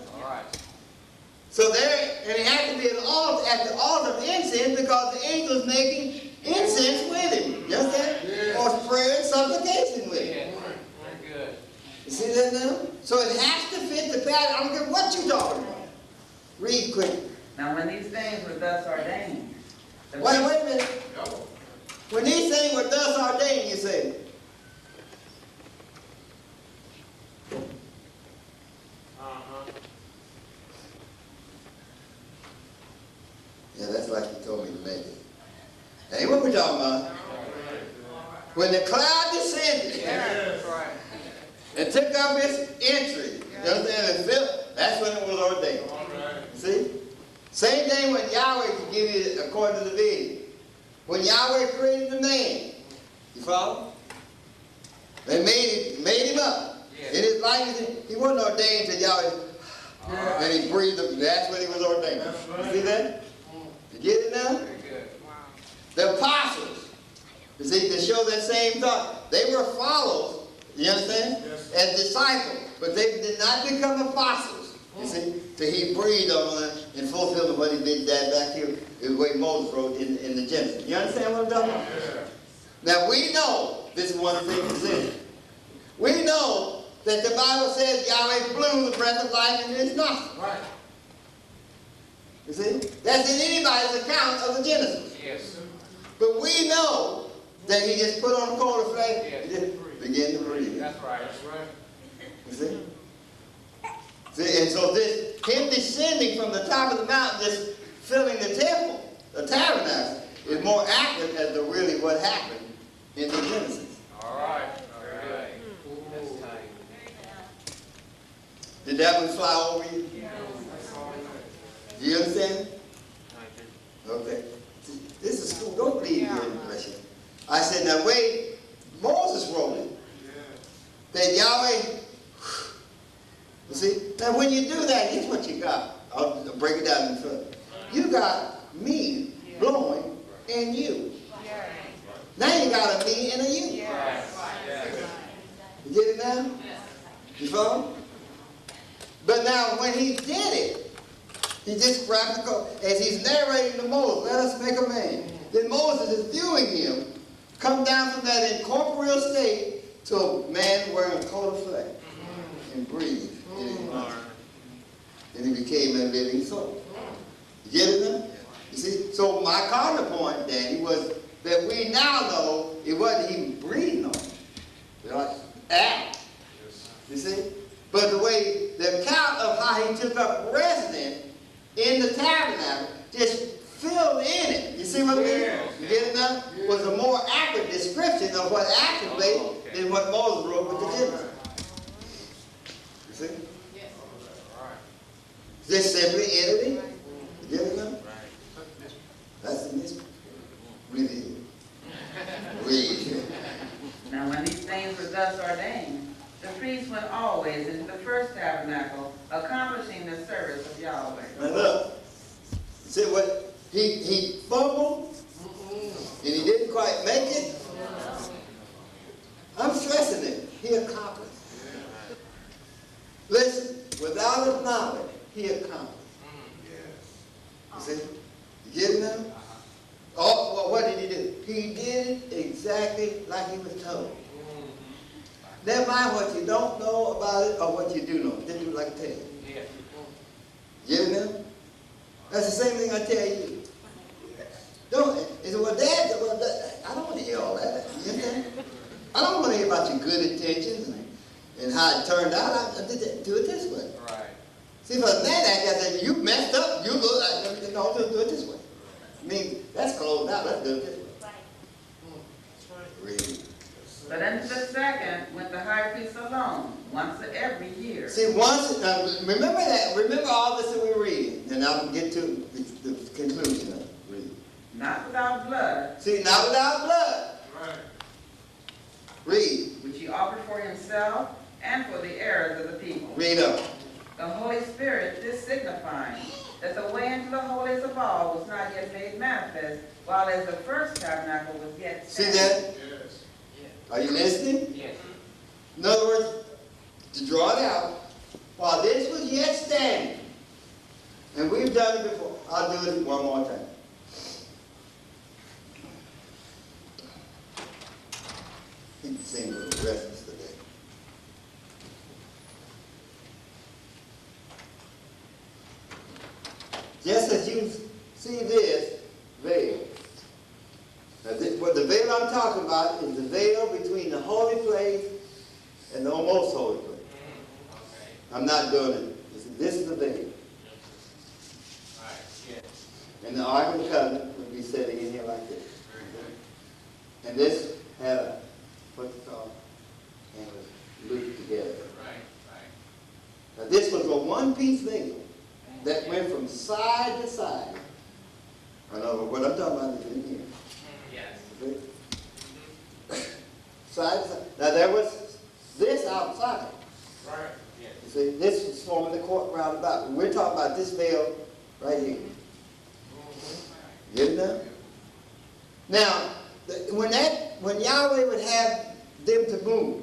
So there, and it had to be an altar, at the altar of incense, because the angel's making incense with him. You understand? Or prayer and supplication with him. Very good. You see that now? So it has to fit the pattern. I don't care what you're talking about. Read quick. Now when these things were thus ordained. Wait a minute. When these things were thus ordained, you say. Yeah, that's like you told me to make it. That ain't what we're talking about. When the cloud descended and took up its entry, you understand, and filled, that's when it was ordained. See? Same thing when Yahweh could give you according to the vision. When Yahweh created the man, you follow? They made him up. In his likeness, he wasn't ordained to Yahweh. And he breathed him. That's when he was ordained. You see that? You get it now? Very good. The apostles, you see, to show that same thought. They were followers, you understand? As disciples. But they did not become apostles. You see? Till he breathed on them in fulfillment of what he did that back here, the way Moses wrote in the Genesis. You understand what I'm talking about? Now we know, this is one thing to say. We know that the Bible says Yahweh blew the breath of life into his nostrils. Right. You see? That's in anybody's account of the Genesis. Yes. But we know that he just put on a coal of flesh and just began to breathe. That's right. That's right. You see? See? And so this, him descending from the top of the mountain, just filling the temple, the tabernacle, is more accurate as to really what happened in the Genesis. All right. All right. That's tight. Did that one fly over you? Do you understand? Okay. This is school. Don't believe your impression. I said, now wait, Moses wrote it. That Yahweh, you see? Now when you do that, here's what you got. I'll break it down in front. You got me blowing in you. Now you got a me and a you. You get it now? You follow? But now when he did it, he just grabbed the coat. As he's narrating to Moses, let us make a man. Then Moses is viewing him come down from that incorporeal state to a man wearing a coat of flesh and breathe in his mouth. And he became a living soul. You get it now? You see? So my counterpoint, Danny, was that we now know it wasn't even breathing on him. They're like, act. You see? But the way, the account of how he took up residence in the tabernacle just filled in it. You see what I mean? You get it now? Was a more accurate description of what actually than what Moses wrote with the Genesis. You see? Just simply entity. You get it now? That's the mystery. Read. Read. Now when these things were thus ordained, the priest went always into the first tabernacle, accomplishing the service of Yahweh. Now look, see what he fumbled and he didn't quite make it. I'm stressing it. He accomplished. Listen, without his knowledge, he accomplished. You see? You get it now? Oh, well, what did he do? He did it exactly like he was told. Never mind what you don't know about it or what you do know. Just do it like I tell you. You get it now? That's the same thing I tell you. Don't. He said, well, Dad, I don't want to hear all that. You understand? I don't want to hear about your good intentions and how it turned out. I did it, do it this way. Right. See, for that, I said, you messed up. You look. No, do it this way. I mean, that's closed out. Let's do it this way. Read. But into the second went the high priest alone, once every year. See, remember that. Remember all this that we're reading. And I'll get to the conclusion of it. Read. Not without blood. See, not without blood. Right. Read. Which he offered for himself and for the errors of the people. Read up. the Holy Spirit, this signifying that the way into the holiest of all was not yet made manifest, while as the first tabernacle was yet See standing. that? Yes. Are you listening? Yes. In other words, to draw it out, while this was yet standing, and we've done it before, I'll do it one more time. He seemed a little restless today. Just as you see this veil. Now, what the veil I'm talking about is the veil between the holy place and the most holy place. I'm not doing it. This is the veil. Right. Yes. And the Ark of the Covenant would be sitting in here like this. And this had a, what's it called? And it was looped together. Right. Right. Now this was a one-piece veil that went from side to side. I know what I'm talking about is in here. Yes. Okay? Side to side. Now there was this outside. Right. Yes. You see, this was forming the court round about. We're talking about this veil right here. Get it now? Now, when Yahweh would have them to move,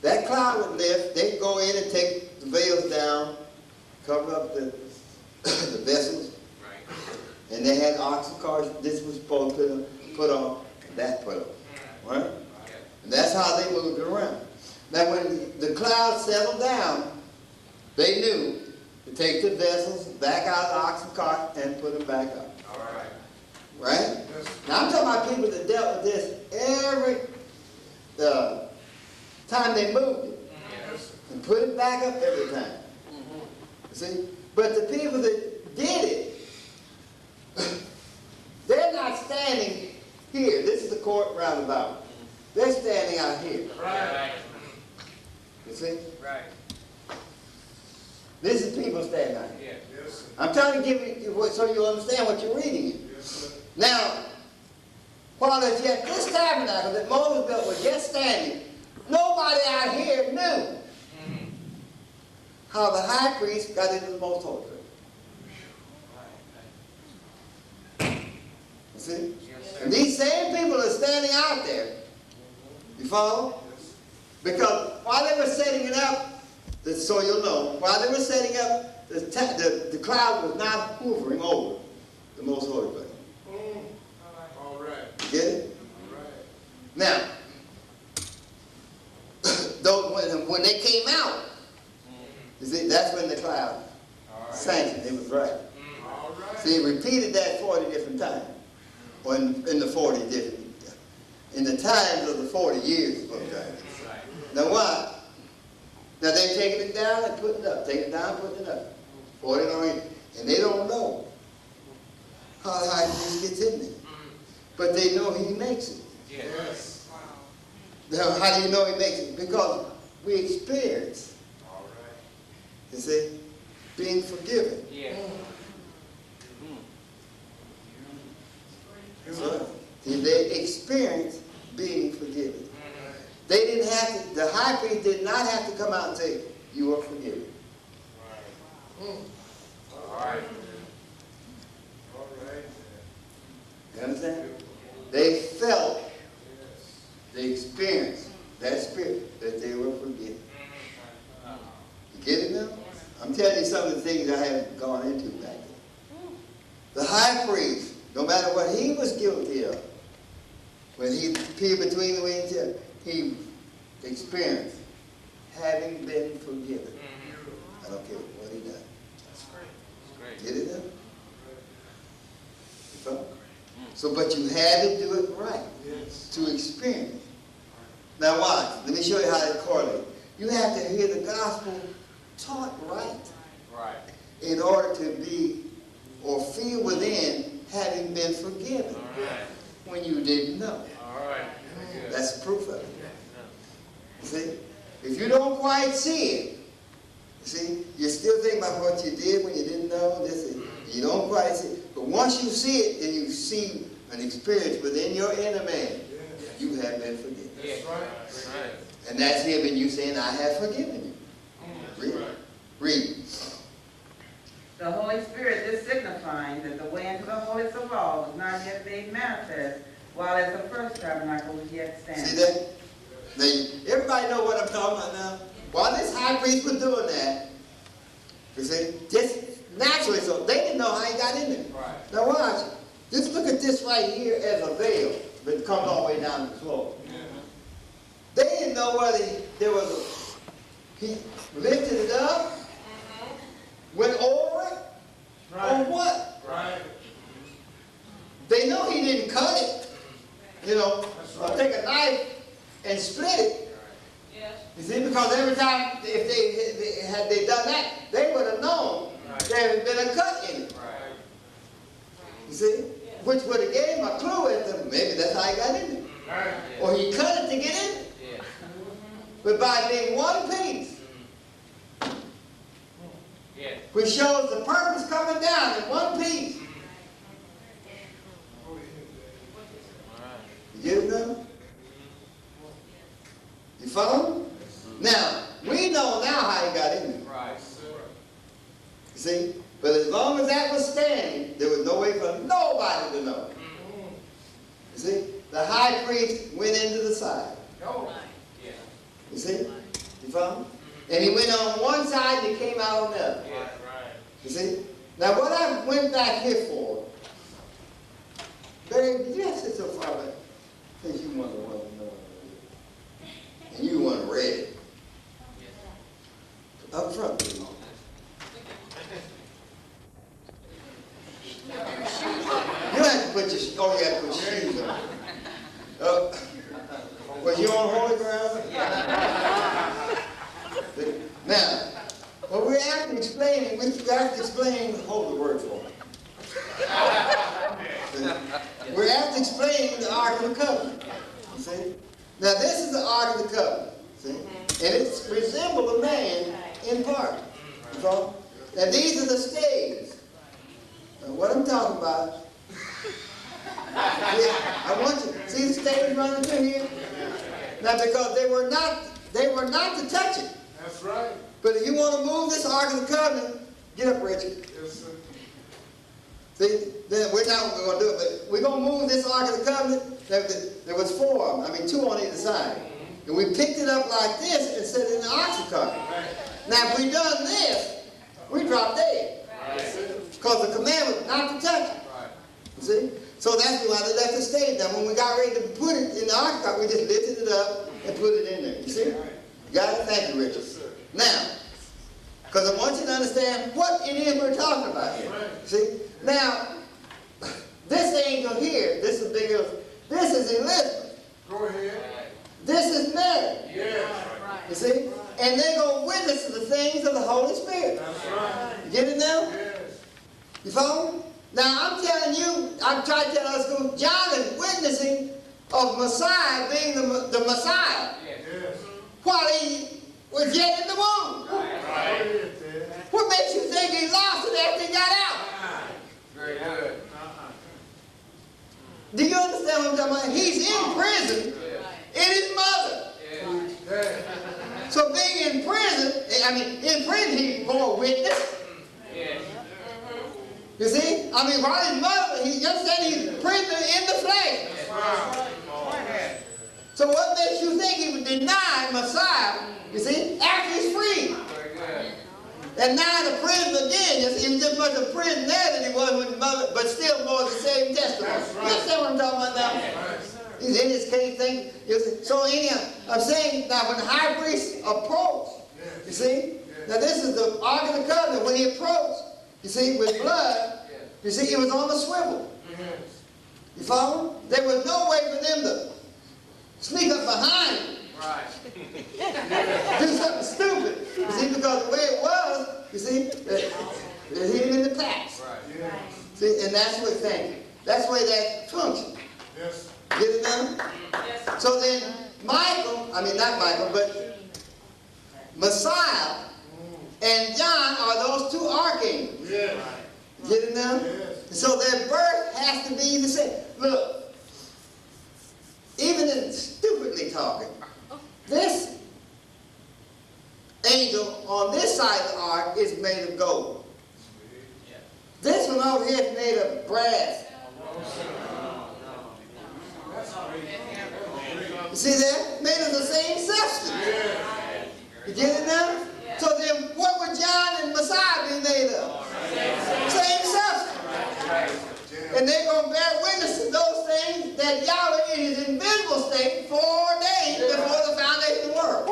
that cloud would lift, they'd go in and take the veils down, cover up the vessels, Right. and they had oxen cars. This was supposed to put on, and that put on. Right? Yes. And that's how they moved it around. Now, when the cloud settled down, they knew to take the vessels back out of the oxen cart and put them back up. All right. Right? Yes. Now, I'm talking about people that dealt with this every time they moved it Yes. and put it back up every time. You see? But the people that did it, they're not standing here. This is the court roundabout. They're standing out here. Right. You see? Right. This is people standing out here. Yes. Yes, sir. I'm trying to give you so you understand what you're reading. Yes, sir. Now, while it's yet this tabernacle that Moses built was yet standing, nobody out here knew how the high priest got into the most holy place. You see? Yes, sir. And these same people are standing out there. You follow? Yes. Because while they were setting it up, so you'll know, while they were setting up, the cloud was not hovering over the most holy place. All right. You get it? All right. Now, when they came out, you see, that's when the cloud All right. sank. It was right. All right. See, it repeated that 40 different times. Or in the 40 different, in the times of the 40 years sometimes. Right. Now why? Now they're taking it down and putting it up. Taking it down, putting it up. 40 on, and they don't know how the high priest gets in there. But they know he makes it. Yes. Yes. Now, how do you know he makes it? Because we experience, All right. you see, being forgiven. Yes. So, they experience being forgiven. They didn't have to, the high priest did not have to come out and say, you are forgiven. All right. All right. You understand? They felt, Yes. they experienced that spirit that they were forgiven. You get it now? I'm telling you some of the things I haven't gone into back then. The high priest, no matter what he was guilty of, when he appeared between the wings, he experienced having been forgiven. I don't care what he done. That's great. That's great. Get it now? You follow? So, but you had to do it right Yes. to experience it. Now watch. Let me show you how it correlates. You have to hear the gospel taught right Right. in order to be or feel within having been forgiven All right. when you didn't know. All right. Very good. That's the proof of it. You see? If you don't quite see it, you see, you're still thinking about what you did when you didn't know. You don't quite see it. But once you see it, then you see an experience within your inner man. Yes. You have been forgiven. Yes. That's right. That's right. And that's him and you saying, I have forgiven you. That's Really? right. this high priest was doing that, you see, just naturally, so they didn't know how he got in there. Right. Now watch, just look at this right here as a veil that comes all the way down to the floor. They didn't know whether there was he lifted it up, went over it, or what. Right. They know he didn't cut it, you know, or take a knife and split it. You see, because every time, if had they done that, they would have known there had been a cut in it. Right. You see, which would have gave him a clue as to maybe that's how he got in there, Right. or he cut it to get in it. But by being one piece, which shows the purpose coming down in one piece. You get it now? You follow? Now, we know now how he got in there. Right. You see? But as long as that was standing, there was no way for nobody to know. You see? The high priest went into the side. No. You see? You follow? And he went on one side and he came out on the other. Yeah. Right. You see? Now what I went back here for, Barry, did you have to sit so far back? Since you want to know. And you want to read it. Up front, please. You have to put your, oh, you have to put your shoes on. Was you on holy ground? Now, what we're actually explaining, hold the word for me. We're actually explaining the Ark of the Covenant. You see? Now this is the Ark of the Covenant. See? And it resembles a man in part. So, now these are the staves. Now what I'm talking about, I want you to see the staves running through here? Now because they were not to touch it. That's right. But if you want to move this Ark of the Covenant, get up, Richard. Yes, sir. See, then we're not going to do it, but we're going to move this Ark of the Covenant. There was 4 of them, I mean 2 on either side. And we picked it up like this and set it in the Ark of the Covenant. Now if we done this, we drop dead. Because the command was not to touch it. You see? So that's why they left it stay. Now when we got ready to put it in the Ark of the Covenant, we just lifted it up and put it in there. You see? You got it? Thank you, Richard. Now, because I want you to understand what it is we're talking about here. See? Now, this angel here, this is bigger. This is Elizabeth. Go ahead. This is Mary. Yes. You see? And they're going to witness to the things of the Holy Spirit. That's right. You get it now? Yes. You follow me? Now, I'm telling you, I'm trying to tell us, John is witnessing of Messiah being the Messiah. Yes. While he was yet in the womb. Right. What makes you think he lost it after he got out? Very good. Do you understand what I'm talking about? He's in prison in his mother. Yes. So being in prison, he bore witness. Yes. You see? I mean, while his mother, he just said he's a prisoner in the flesh. So what makes you think he would deny Messiah, you see, after he's free? Very good. And now the prison again, he was just much a prison there than he was with his mother, but still more the same testimony. That's right. You understand what I'm talking about now? Right. He's in his case thing. You see? So anyhow, I'm saying now when the high priest approached, you see, now this is the Ark of the Covenant. When he approached, you see, with blood, you see, it was on a swivel. Yes. You follow? There was no way for them to sneak up behind him. Right. Do something stupid. You see, because the way it was, you see, they hit him in the packs. Right. Yes. See, and that's what thinking. That's the way that functions. Yes. Get it done? Yes. So then, not Michael, but Messiah and John are those 2 archangels. Yes. Get it now? Yes. So their birth has to be the same. Look, even in stupidly talking, this angel on this side of the ark is made of gold. This one over here is made of brass. You see that? Made of the same substance. You get it now? So then what would John and Messiah be made of? Same substance. And they're going to bear witness to those things that Yahweh in his invisible state foreordained before the foundation of the world.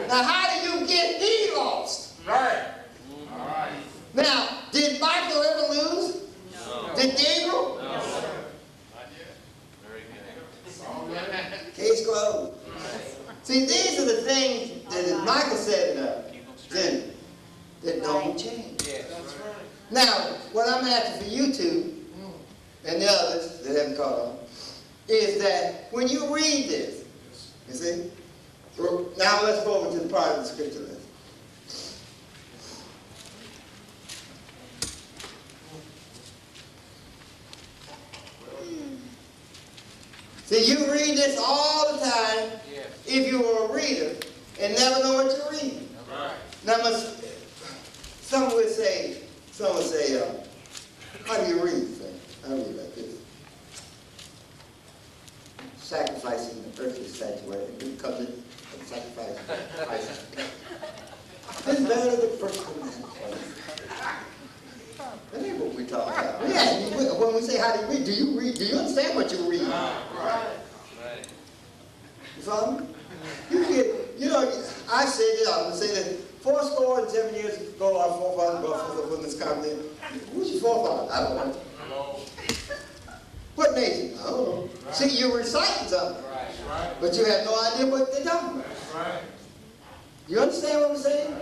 Now how do you get he lost? Right. All right. Now, did Michael ever lose? No. Did Gabriel? No. Not yet. Very good. Case closed. See, these are the things that Michael said then that don't change. Yeah, that's right. Now, what I'm asking for you two and the others that haven't caught on is that when you read this, you see, now let's go over to the part of the scripture list. See, you read this all the time if you were a reader and never know what you're reading. Right. Now, some would say, how do you read the thing? I read like this. Sacrificing the earthly sanctuary, and who comes in and sacrifices Christ. It's better than the first commandment. That ain't what we talk about. Yeah, when we say how do you read, do you understand what you read? Right. You follow me? I said this, I would say that 407 years ago, our forefathers brought forth upon this continent. Who's your forefather? I don't know. What nation? I don't know. Right. See, you're reciting something, Right. but you have no idea what they're talking about. That's right. You understand what I'm saying?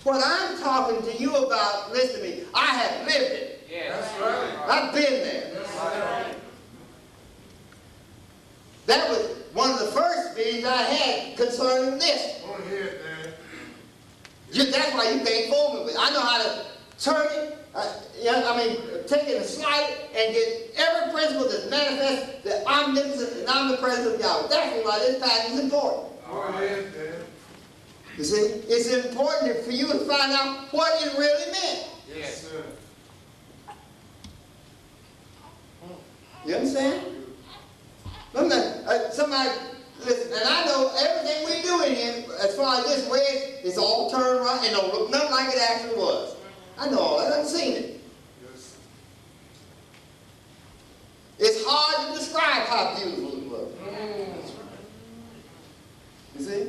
What I'm talking to you about, listen to me, I have lived it. That's right. I've been there. That's right. That was one of the first meetings I had concerning this. Go ahead, man. That's why you can't fool me with it. I know how to turn it, take it and slide it and get every principle that's manifest the omnipotent and omnipresent of Yahweh. That's why this passage is important. Go ahead, man. You see, it's important for you to find out what it really meant. Yes, sir. You understand? Somebody, listen, and I know everything we do in here, as far as this way, it's all turned right and don't look nothing like it actually was. I know all that. I've seen it. Yes. It's hard to describe how beautiful it was. You see?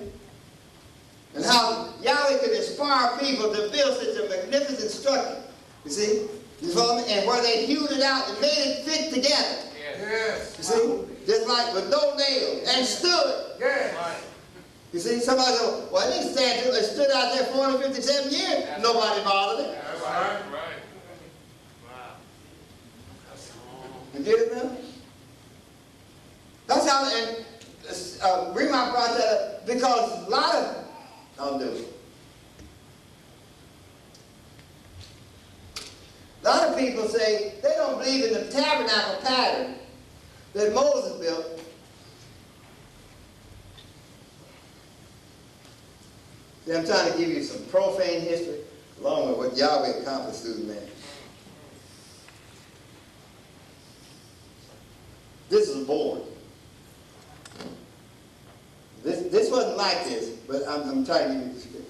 And how Yahweh could inspire people to build such a magnificent structure. You see? You follow me? And where they hewed it out and made it fit together. Yes. You see? Just like with no nails. And stood. Yes. You see? Somebody said, well, it didn't stand till it stood out there 457 years. Nobody bothered it. That's right. Right. Wow. You get it now? That's how, and Remont brought that up because a lot of, I'll do it. A lot of people say they don't believe in the tabernacle pattern that Moses built. See, I'm trying to give you some profane history along with what Yahweh accomplished through the man. This is a board. This wasn't like this, but I'm trying to give you the scripture.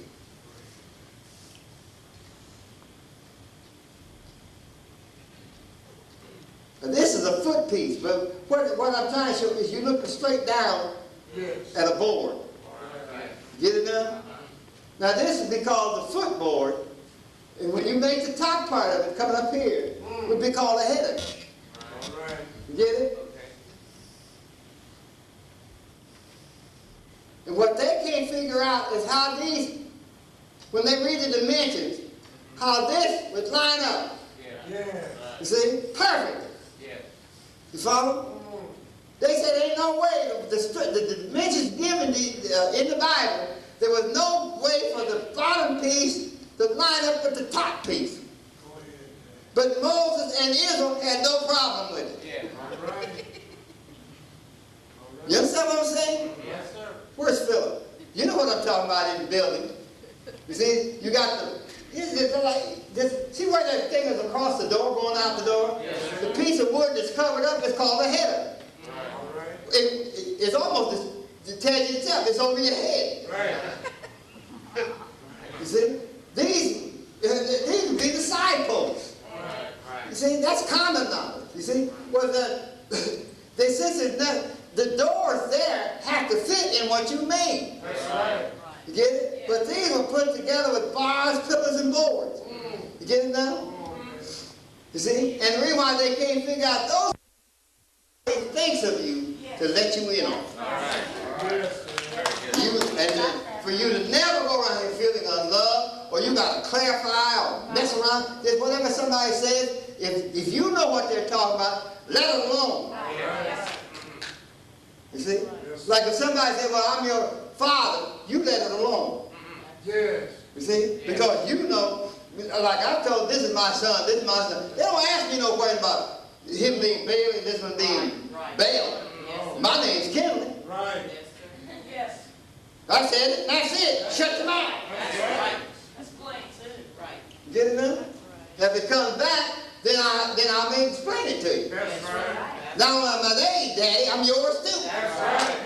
Now, this is a foot piece, but what I'm trying to show is you look straight down at a board. Get it now? Now this is called the footboard, and when you make the top part of it coming up here, would be called a header. You get it? And what they can't figure out is how these, when they read the dimensions, how this would line up. You see? Perfect. You follow? They said there ain't no way, the dimensions given in the Bible, there was no way for the bottom piece to line up with the top piece. But Moses and Israel had no problem with it. You understand what I'm saying? Yes, sir. Where's Philip? You know what I'm talking about in the building. You see, you got see where that thing is across the door, going out the door? Yes, the piece of wood that's covered up is called a header. It's almost, it tells you itself, it's over your head. Right. was that they said the doors there have to fit in what you made. That's right. You get it? But these were put together with bars, pillars, and boards. You get it now? You see? And the reason why they can't figure out those thinks of you to let you in on. For you to never go around here feeling unloved, or you got to clarify or mess around. Just whatever somebody says, if you know what they're talking about, let it alone. You see? Like if somebody says, well, I'm your father, you let it alone. Yes. You see? Because you know, like I told, this is my son, this is my son. They don't ask me no question about him being Bailey and this one being Bale. My name's Kinley. Right. Yes. I said it, and that's it. Shut your mouth. Right. That's plain too. Right. Get it now? If it comes back, then I may explain it to you. That's right. Now I'm not age, Daddy, I'm yours too. That's right.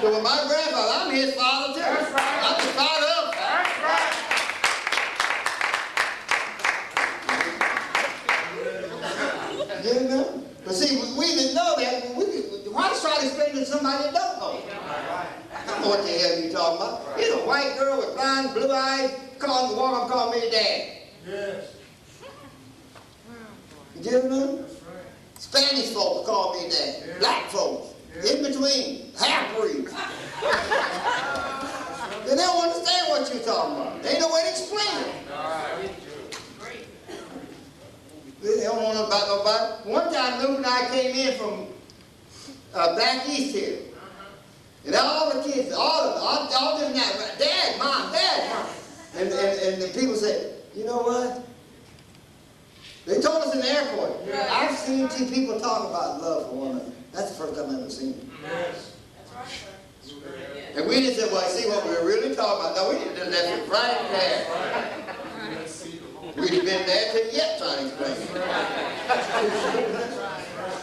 So with my grandfather, I'm his father too. That's right. I'm the father of. That's right. Get it now? But see, we didn't know that. Why try to explain it to somebody that don't know? I don't know what the hell you talking about. Here's a white girl with blind, blue eyes, calling me Dad. Yes. You get it now? That's right. Spanish folks call me Dad. Yeah. Black folks. Yeah. In between. Half-breeds. They don't understand what you're talking about. They ain't no way to explain it. They don't want to know about nobody. One time, Luke and I came in from back east here. And all the kids, all them now, Dad, Mom, Dad, Mom. And the people said, you know what? They told us in the airport. Yeah. I've seen two people talk about love for one another. That's the first time I've ever seen it. Yes. That's right, sir. And we didn't say, well, see what we're really talking about. No, we didn't do that right there. We've been there till yet trying to explain it.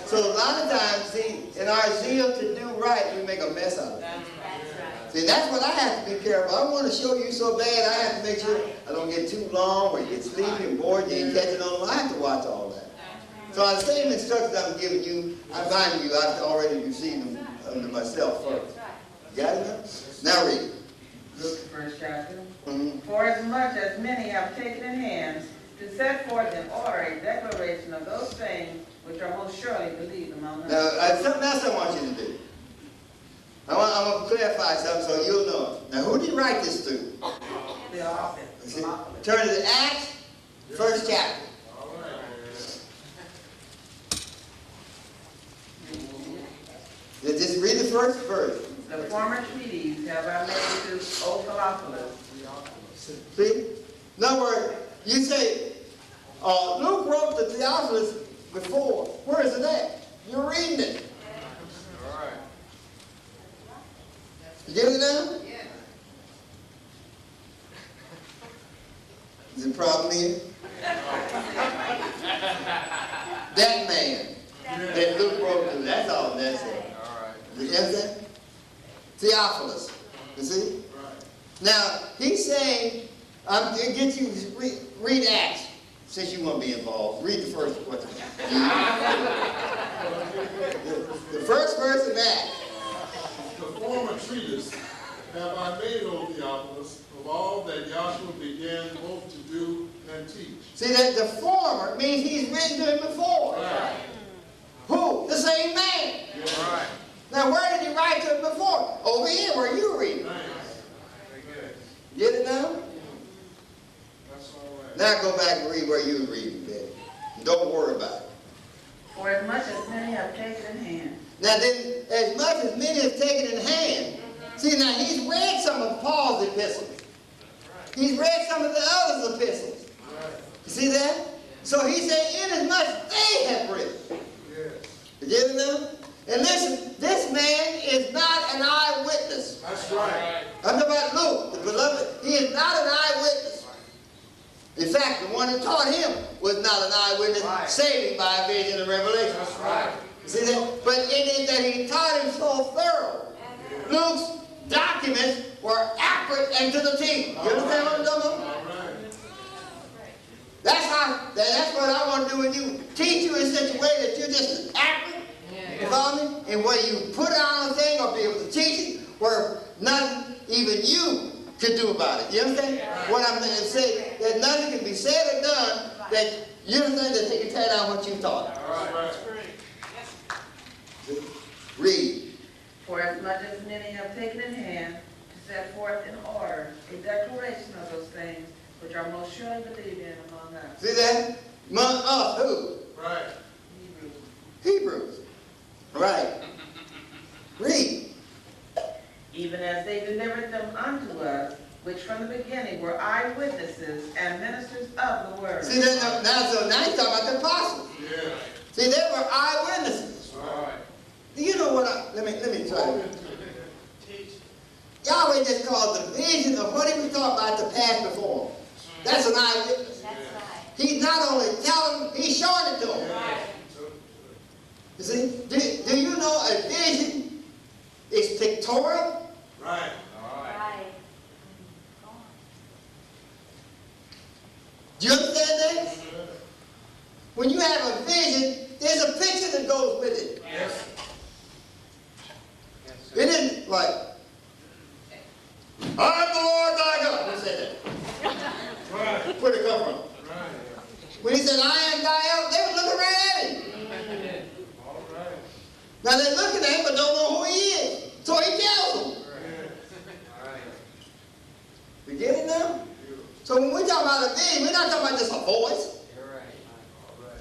So a lot of times, see, in our zeal to do right, we make a mess out of it. See, that's what I have to be careful. I want to show you so bad, I have to make sure I don't get too long, or you get sleepy and bored, you ain't catching on. I have to watch all that. So the same instructions I'm giving you, I'm finding you, I've already received them under myself first. Got it now? Now read. Luke, the first chapter. Mm-hmm. For as much as many have taken in hands to set forth in order a declaration of those things which are most surely believed among us. Now, something else I want you to do. I'm going to clarify something so you'll know. Now, who did he write this to? The office. Turn to the Acts, first chapter. All right. Just read the first verse. The former treaties have I made to Theophilus. See? In other words, you say, Luke wrote to Theophilus before. Where is it at? You're reading it. All right. You get it now? Yeah. Is it a problem here? That man that Luke wrote to, that's all that's it. All right. You understand? Theophilus. You see? Right. Now, he's saying, I'm going to get you to read Acts, since you want to be involved. Read the first one. The first verse of Acts. The former treatise have I made, O Theophilus, of all that Yahshua began both to do and teach. See, that the former means he's written to him before. Right. Who? The same man. All right. Now, where did he write to him before? Over here, where you reading. Nice. Very good. Get it now? That's all right. Now go back and read where you were reading, Betty. Don't worry about it. For as much as many have taken in hand. Now then, as much as many have taken in hand, see now he's read some of Paul's epistles. He's read some of the others' epistles. You see that? So he said, inasmuch they have written. Yes. You get it now? And listen, this man is not an eyewitness. That's right. I'm talking about Luke, the beloved. He is not an eyewitness. In fact, the one who taught him was not an eyewitness, Right. saving by a vision of revelation. That's right. You see that? But in it that he taught him so thorough, Luke's documents were accurate and to the T. You understand what I'm talking about? All right. That's what I want to do with you. Teach you in such a way that you're just an actor. You follow me? And where you put it on a thing or be able to teach it, where nothing even you could do about it. You understand? What I'm saying, that nothing can be said or done that you understand that they can tear down what you taught. Read. For as much as many have taken in hand to set forth in order a declaration of those things which are most surely believed in among us. See that? Among us, who? Right. Hebrews. Right. Read. Even as they delivered them unto us, which from the beginning were eyewitnesses and ministers of the word. See that? Now he's talking about the apostles. Yeah. See, they were eyewitnesses. Right. Do you know what let me try to Yahweh just called the vision of what he was talking about to pass before him. That's an eyewitness. That's right. He's not only telling them, he's showing it to them. Right. You see, do you know a vision is pictorial? Right. Right. Do you understand that? When you have a vision, there's a picture that goes with it. Yes. It isn't like, I'm the Lord thy God. Who said that? Right. Where'd it come from? Right. When he said, I am thy help, they were looking right at him. All right. Now they're looking at him but don't know who he is. So he tells them. You get it now? So when we talk about a vision, we're not talking about just a voice. You're right. All right.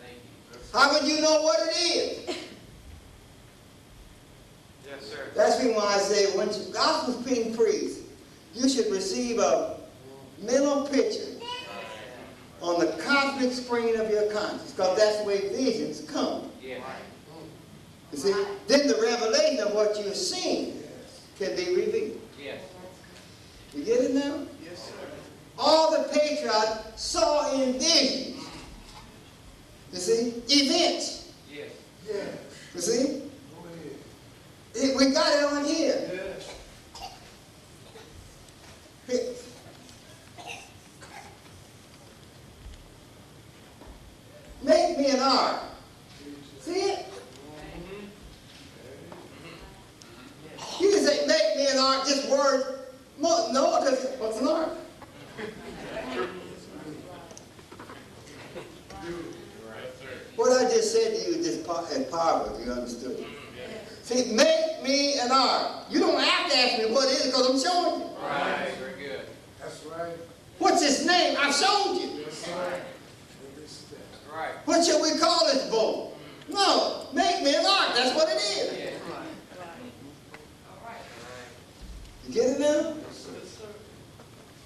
Thank you. How would you know what it is? Yes, sir. That's the reason why I say when you gospel being preached, you should receive a mental picture on the cosmic screen of your conscience, because that's the way visions come. Yeah. You see, then the revelation of what you're seeing can be revealed. Yes. You get it now? Yes, sir. All the patriarchs saw in visions. You see, events. Yes. Yeah. You see, Go ahead. we got it on here. Yes. Make me an ark. See it? You can say, make me an ark, just words. No, because what's an ark? What I just said to you is just powerful, if you understood it. See, make me an ark. You don't have to ask me what it is because I'm showing you. Right. Very good. That's right. What's its name? I've shown you. Yes, sir. Right. What should we call this boat? No, make me an ark. That's what it is. Yeah. You get it now?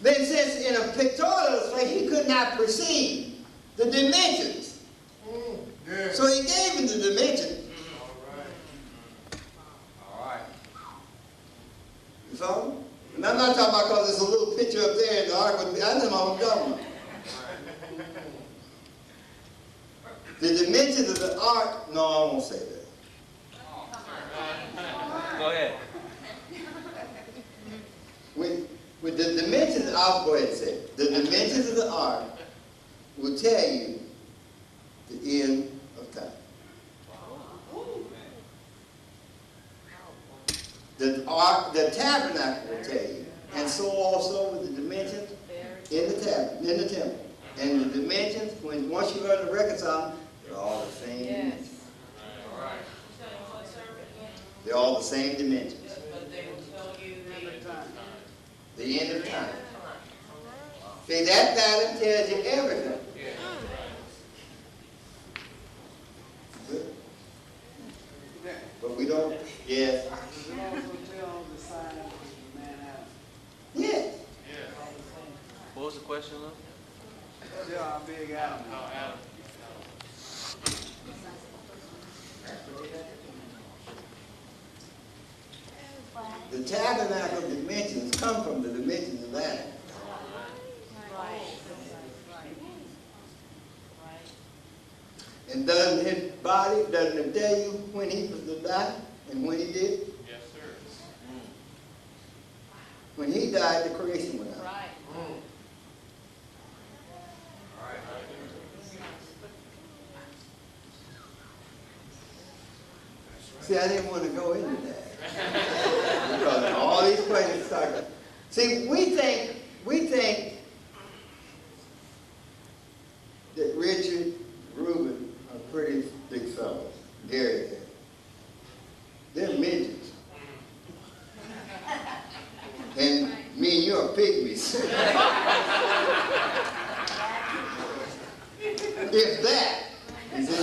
Then since in a pictorial way he could not perceive the dimensions. Yes. So he gave him the dimensions. All right. You follow? And I'm not talking about because there's a little picture up there in the ark with me. I know what I'm talking about. The dimensions of the ark, no, I won't say that. Go ahead. With the dimensions, I'll go ahead and say it. The dimensions of the ark will tell you the end of time. The ark, the tabernacle will tell you, and so also with the dimensions in the temple. And the dimensions, once you learn to reconcile them, they're all the same. Dimensions. All right. They're all the same dimensions. But they will tell you The end of time. See, that pattern tells you everything. Yeah. But we don't, yes. Does it also tell the signs of man Adam? Yes. What was the question, Lou? Tell how big Adam is. Adam. The tabernacle dimensions come from the dimensions of Adam. And doesn't his body, doesn't it tell you when he was to die and when he did? Yes, sir. When he died, the creation went out. Right. See, I didn't want to go into that. Because all these questions start. See, we think that Richard, Reuben are pretty big fellows. Gary, they're midgets. And me and you are pygmies. If that, you see,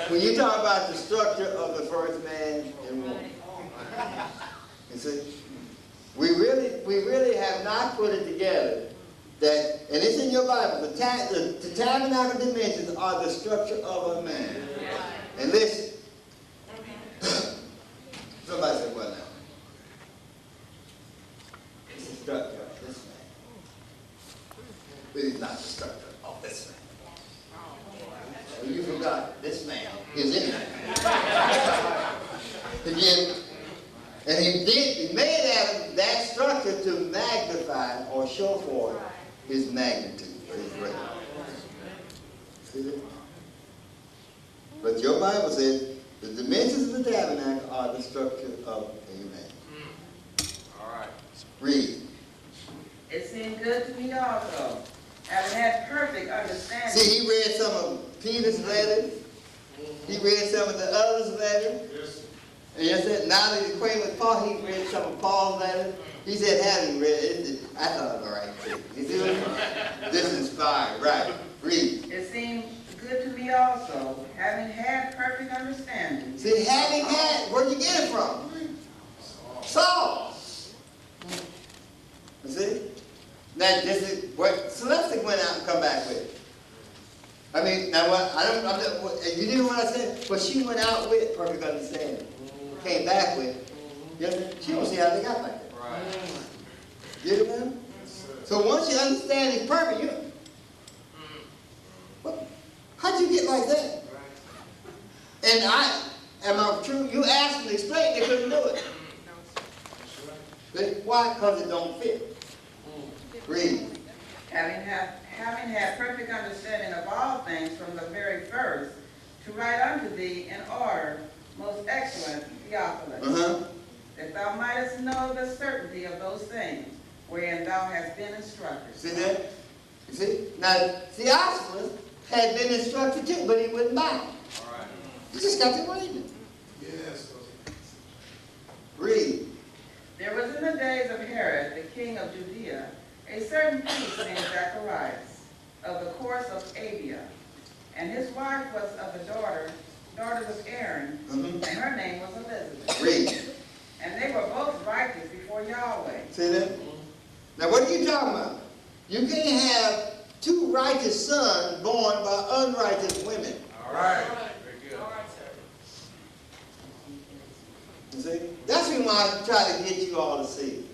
when you talk about the structure of the first man and woman, you see, we really have not put it together that, and it's in your Bible, the tabernacle dimensions are the structure of a man. And listen, somebody said, well now, it's the structure of this man. But it's not the structure of this man. Well, you forgot, this man is in it. Again, and he made that structure to magnify or show forth his magnitude or his greatness. See that? But your Bible says the dimensions of the tabernacle are the structure of a man. All right. Read. It seemed good to me also, having had perfect understanding. See, he read some of Peter's letters. He read some of the others' letters. Yes. And you said, now that he's acquainted with Paul, he read some of Paul's letters. He said, having read it, I thought, all right, you see what I mean? This is inspired, right? Read. It seemed good to me also, having had perfect understanding. See, having had, where'd you get it from? Saul. You see? Now, this is what Celeste went out and come back with. I mean, now what, you didn't know what I said, but she went out with perfect understanding. Came back with, you know, she don't see how they got like that. Right. You know what I mean? So once you understand it's perfect, you, what, how'd you get like that? And am I true? You asked them to explain, they couldn't do it. Why? Because it don't fit. Read. Having had perfect understanding of all things from the very first, to write unto thee in order, most excellent Theophilus, that thou mightest know the certainty of those things wherein thou hast been instructed. See that? You see? Now, Theophilus had been instructed too, but he wouldn't buy it. All right. He just got to reading it. Yes. Read. There was in the days of Herod, the king of Judea, a certain priest named Zacharias, of the course of Abia, and his wife was of the daughters of Aaron, and her name was Elizabeth. Read. And they were both righteous before Yahweh. See that? Now what are you talking about? You can't have two righteous sons born by unrighteous women. All right. Very good. You see? That's why I try to get you all to see.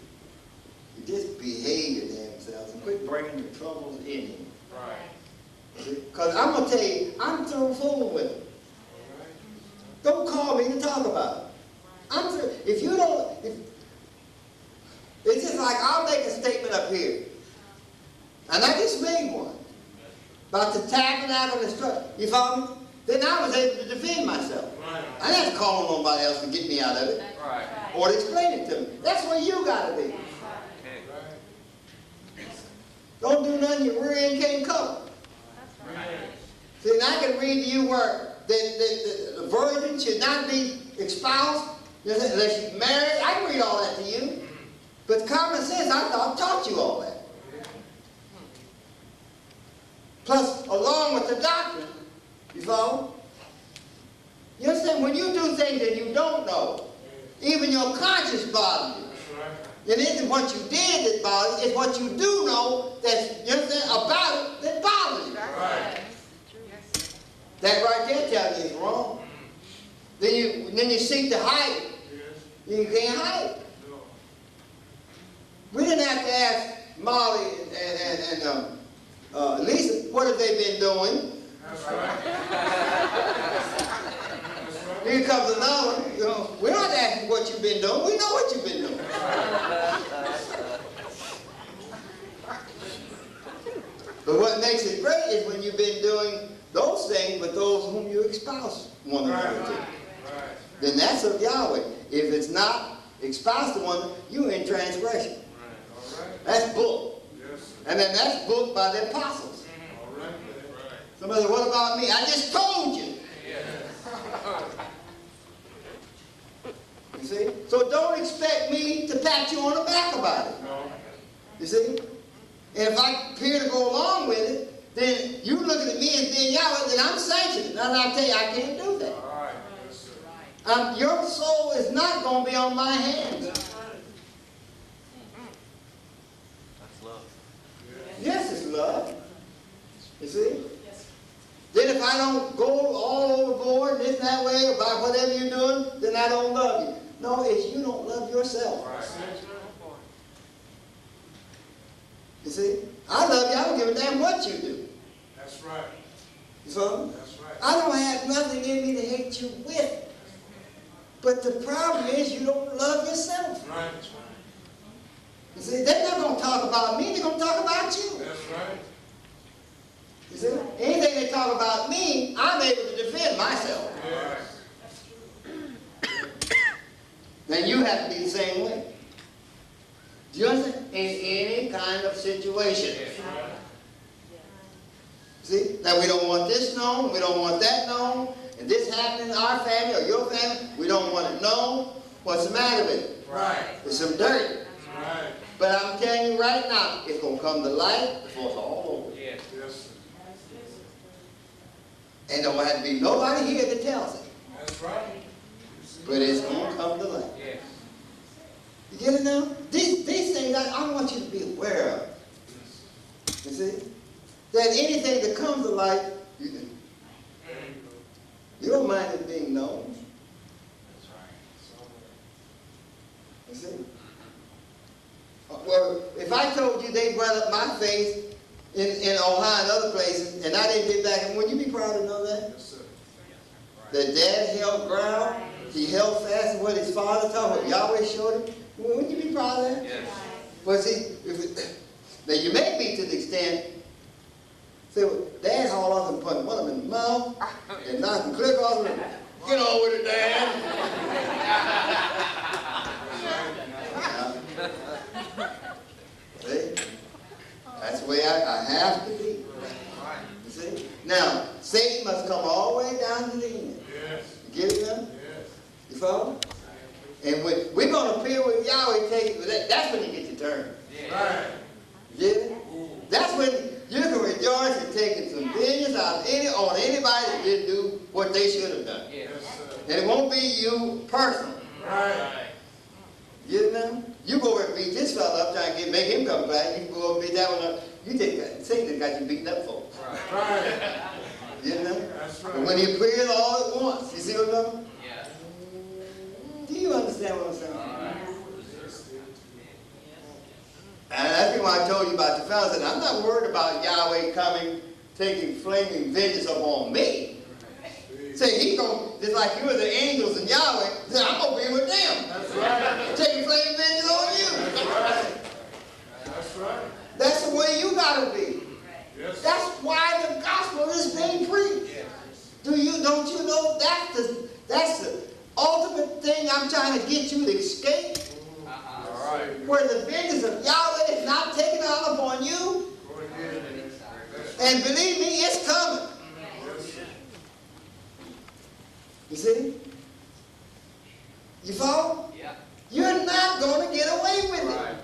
You just behave your damn selves and quit bringing your troubles in you. Right. Because I'm going to tell you, I'm through fooling with them. Don't call me to talk about it. I'm through. If you don't, it's just like I'll make a statement up here. And I just made one. About the tabernacle and structure. You follow me? Then I was able to defend myself. Right. I didn't have to call on nobody else to get me out of it. Right. Or to explain it to me. That's where you got to be. Okay. Don't do nothing your rear end can't cover. See, and I can read to you where the virgin should not be espoused unless she's married. I can read all that to you. But common sense, I thought, taught you all that. Plus, along with the doctrine, you follow? You understand? When you do things that you don't know, even your conscience bothers you. It isn't what you did that bothers you, it's what you do know that's, you understand, about it that bothers you. Right. That right there tells you it's wrong. Then you seek to hide it. You can't hide it. We didn't have to ask Molly and Lisa, what have they been doing? That's right. Here comes another one. You know, we're not asking what you've been doing. We know what you've been doing. But what makes it great is when you've been doing those things with those whom you espouse one another to. Right. then that's of Yahweh. If it's not, espouse the one, you're in transgression. All right. That's book. Yes. And then that's booked by the apostles. All right. Somebody said, what about me? I just told you. You see? So don't expect me to pat you on the back about it. No. You see? And if I appear to go along with it, then you looking at me and being Yahweh, then I'm sanctioned. And I tell you, I can't do that. All right. Yes, sir. Your soul is not going to be on my hands. That's love. Yes, it's love. You see? Then if I don't go all overboard this and that way about whatever you're doing, then I don't love you. No, it's you don't love yourself. Right. You see? I love you. I don't give a damn what you do. That's right. You follow me? That's right. I don't have nothing in me to hate you with. But the problem is you don't love yourself. Right. You see? They're not going to talk about me. They're going to talk about you. That's right. You see? Anything they talk about me, I'm able to defend myself. Yes. Then you have to be the same way. Do you understand? In any kind of situation. See? That we don't want this known, we don't want that known, and this happening in our family or your family, we don't want it known. What's the matter with it? Right. It's some dirt. Right. But I'm telling you right now, it's going to come to light before it's all over. Yes, sir. And there won't have to be nobody here that tells it. That's right. But it's going to come to light. Yes. You get it now? These things I want you to be aware of. You see? That anything that comes to light, you can. Your mind is being known. You see? Well, if I told you they run up my face in Ohio and other places, and I didn't get back, would you be proud to know that? Yes, sir. That dad held ground, he held fast in what his father taught, what Yahweh showed him. Wouldn't you be proud of that? Yes. Well, see, now you may be to the extent, say, well, Dad hauled off and put one of them in the mouth and knocked him clear off and get on with it, Dad. See? That's the way I have to be. You see? Now, Satan must come all the way down to the end. Yes. You get it now? Yes. You follow? And when we're going to appear with Yahweh, that's when you get your turn. Right. You get it? That's when you can rejoice in taking some vengeance out of on anybody that didn't do what they should have done. Yes, sir. And it won't be you personally. Right. You get it now? You go over and beat this fella up, trying to make him come back. You can go over and beat that one up. You think that Satan got you beating up folks. Right. You know? That's right. And when he appears all at once, you see what I'm talking? Yeah. Do you understand what I'm saying? And that's why I told you about the fellas. And I'm not worried about Yahweh coming, taking flaming vengeance upon me. Say, he going just like you were the angels and Yahweh, then I'm going to be with them. That's right. Taking flaming vengeance on you. That's right. That's right. That's the way you got to be. Yes. That's why the gospel is being preached. Don't you know that's the ultimate thing I'm trying to get you to escape? All right. Where the vengeance of Yahweh is not taken out upon you. Go ahead. And believe me, it's coming. You see? You follow? Yeah. You're not going to get away with it. Right.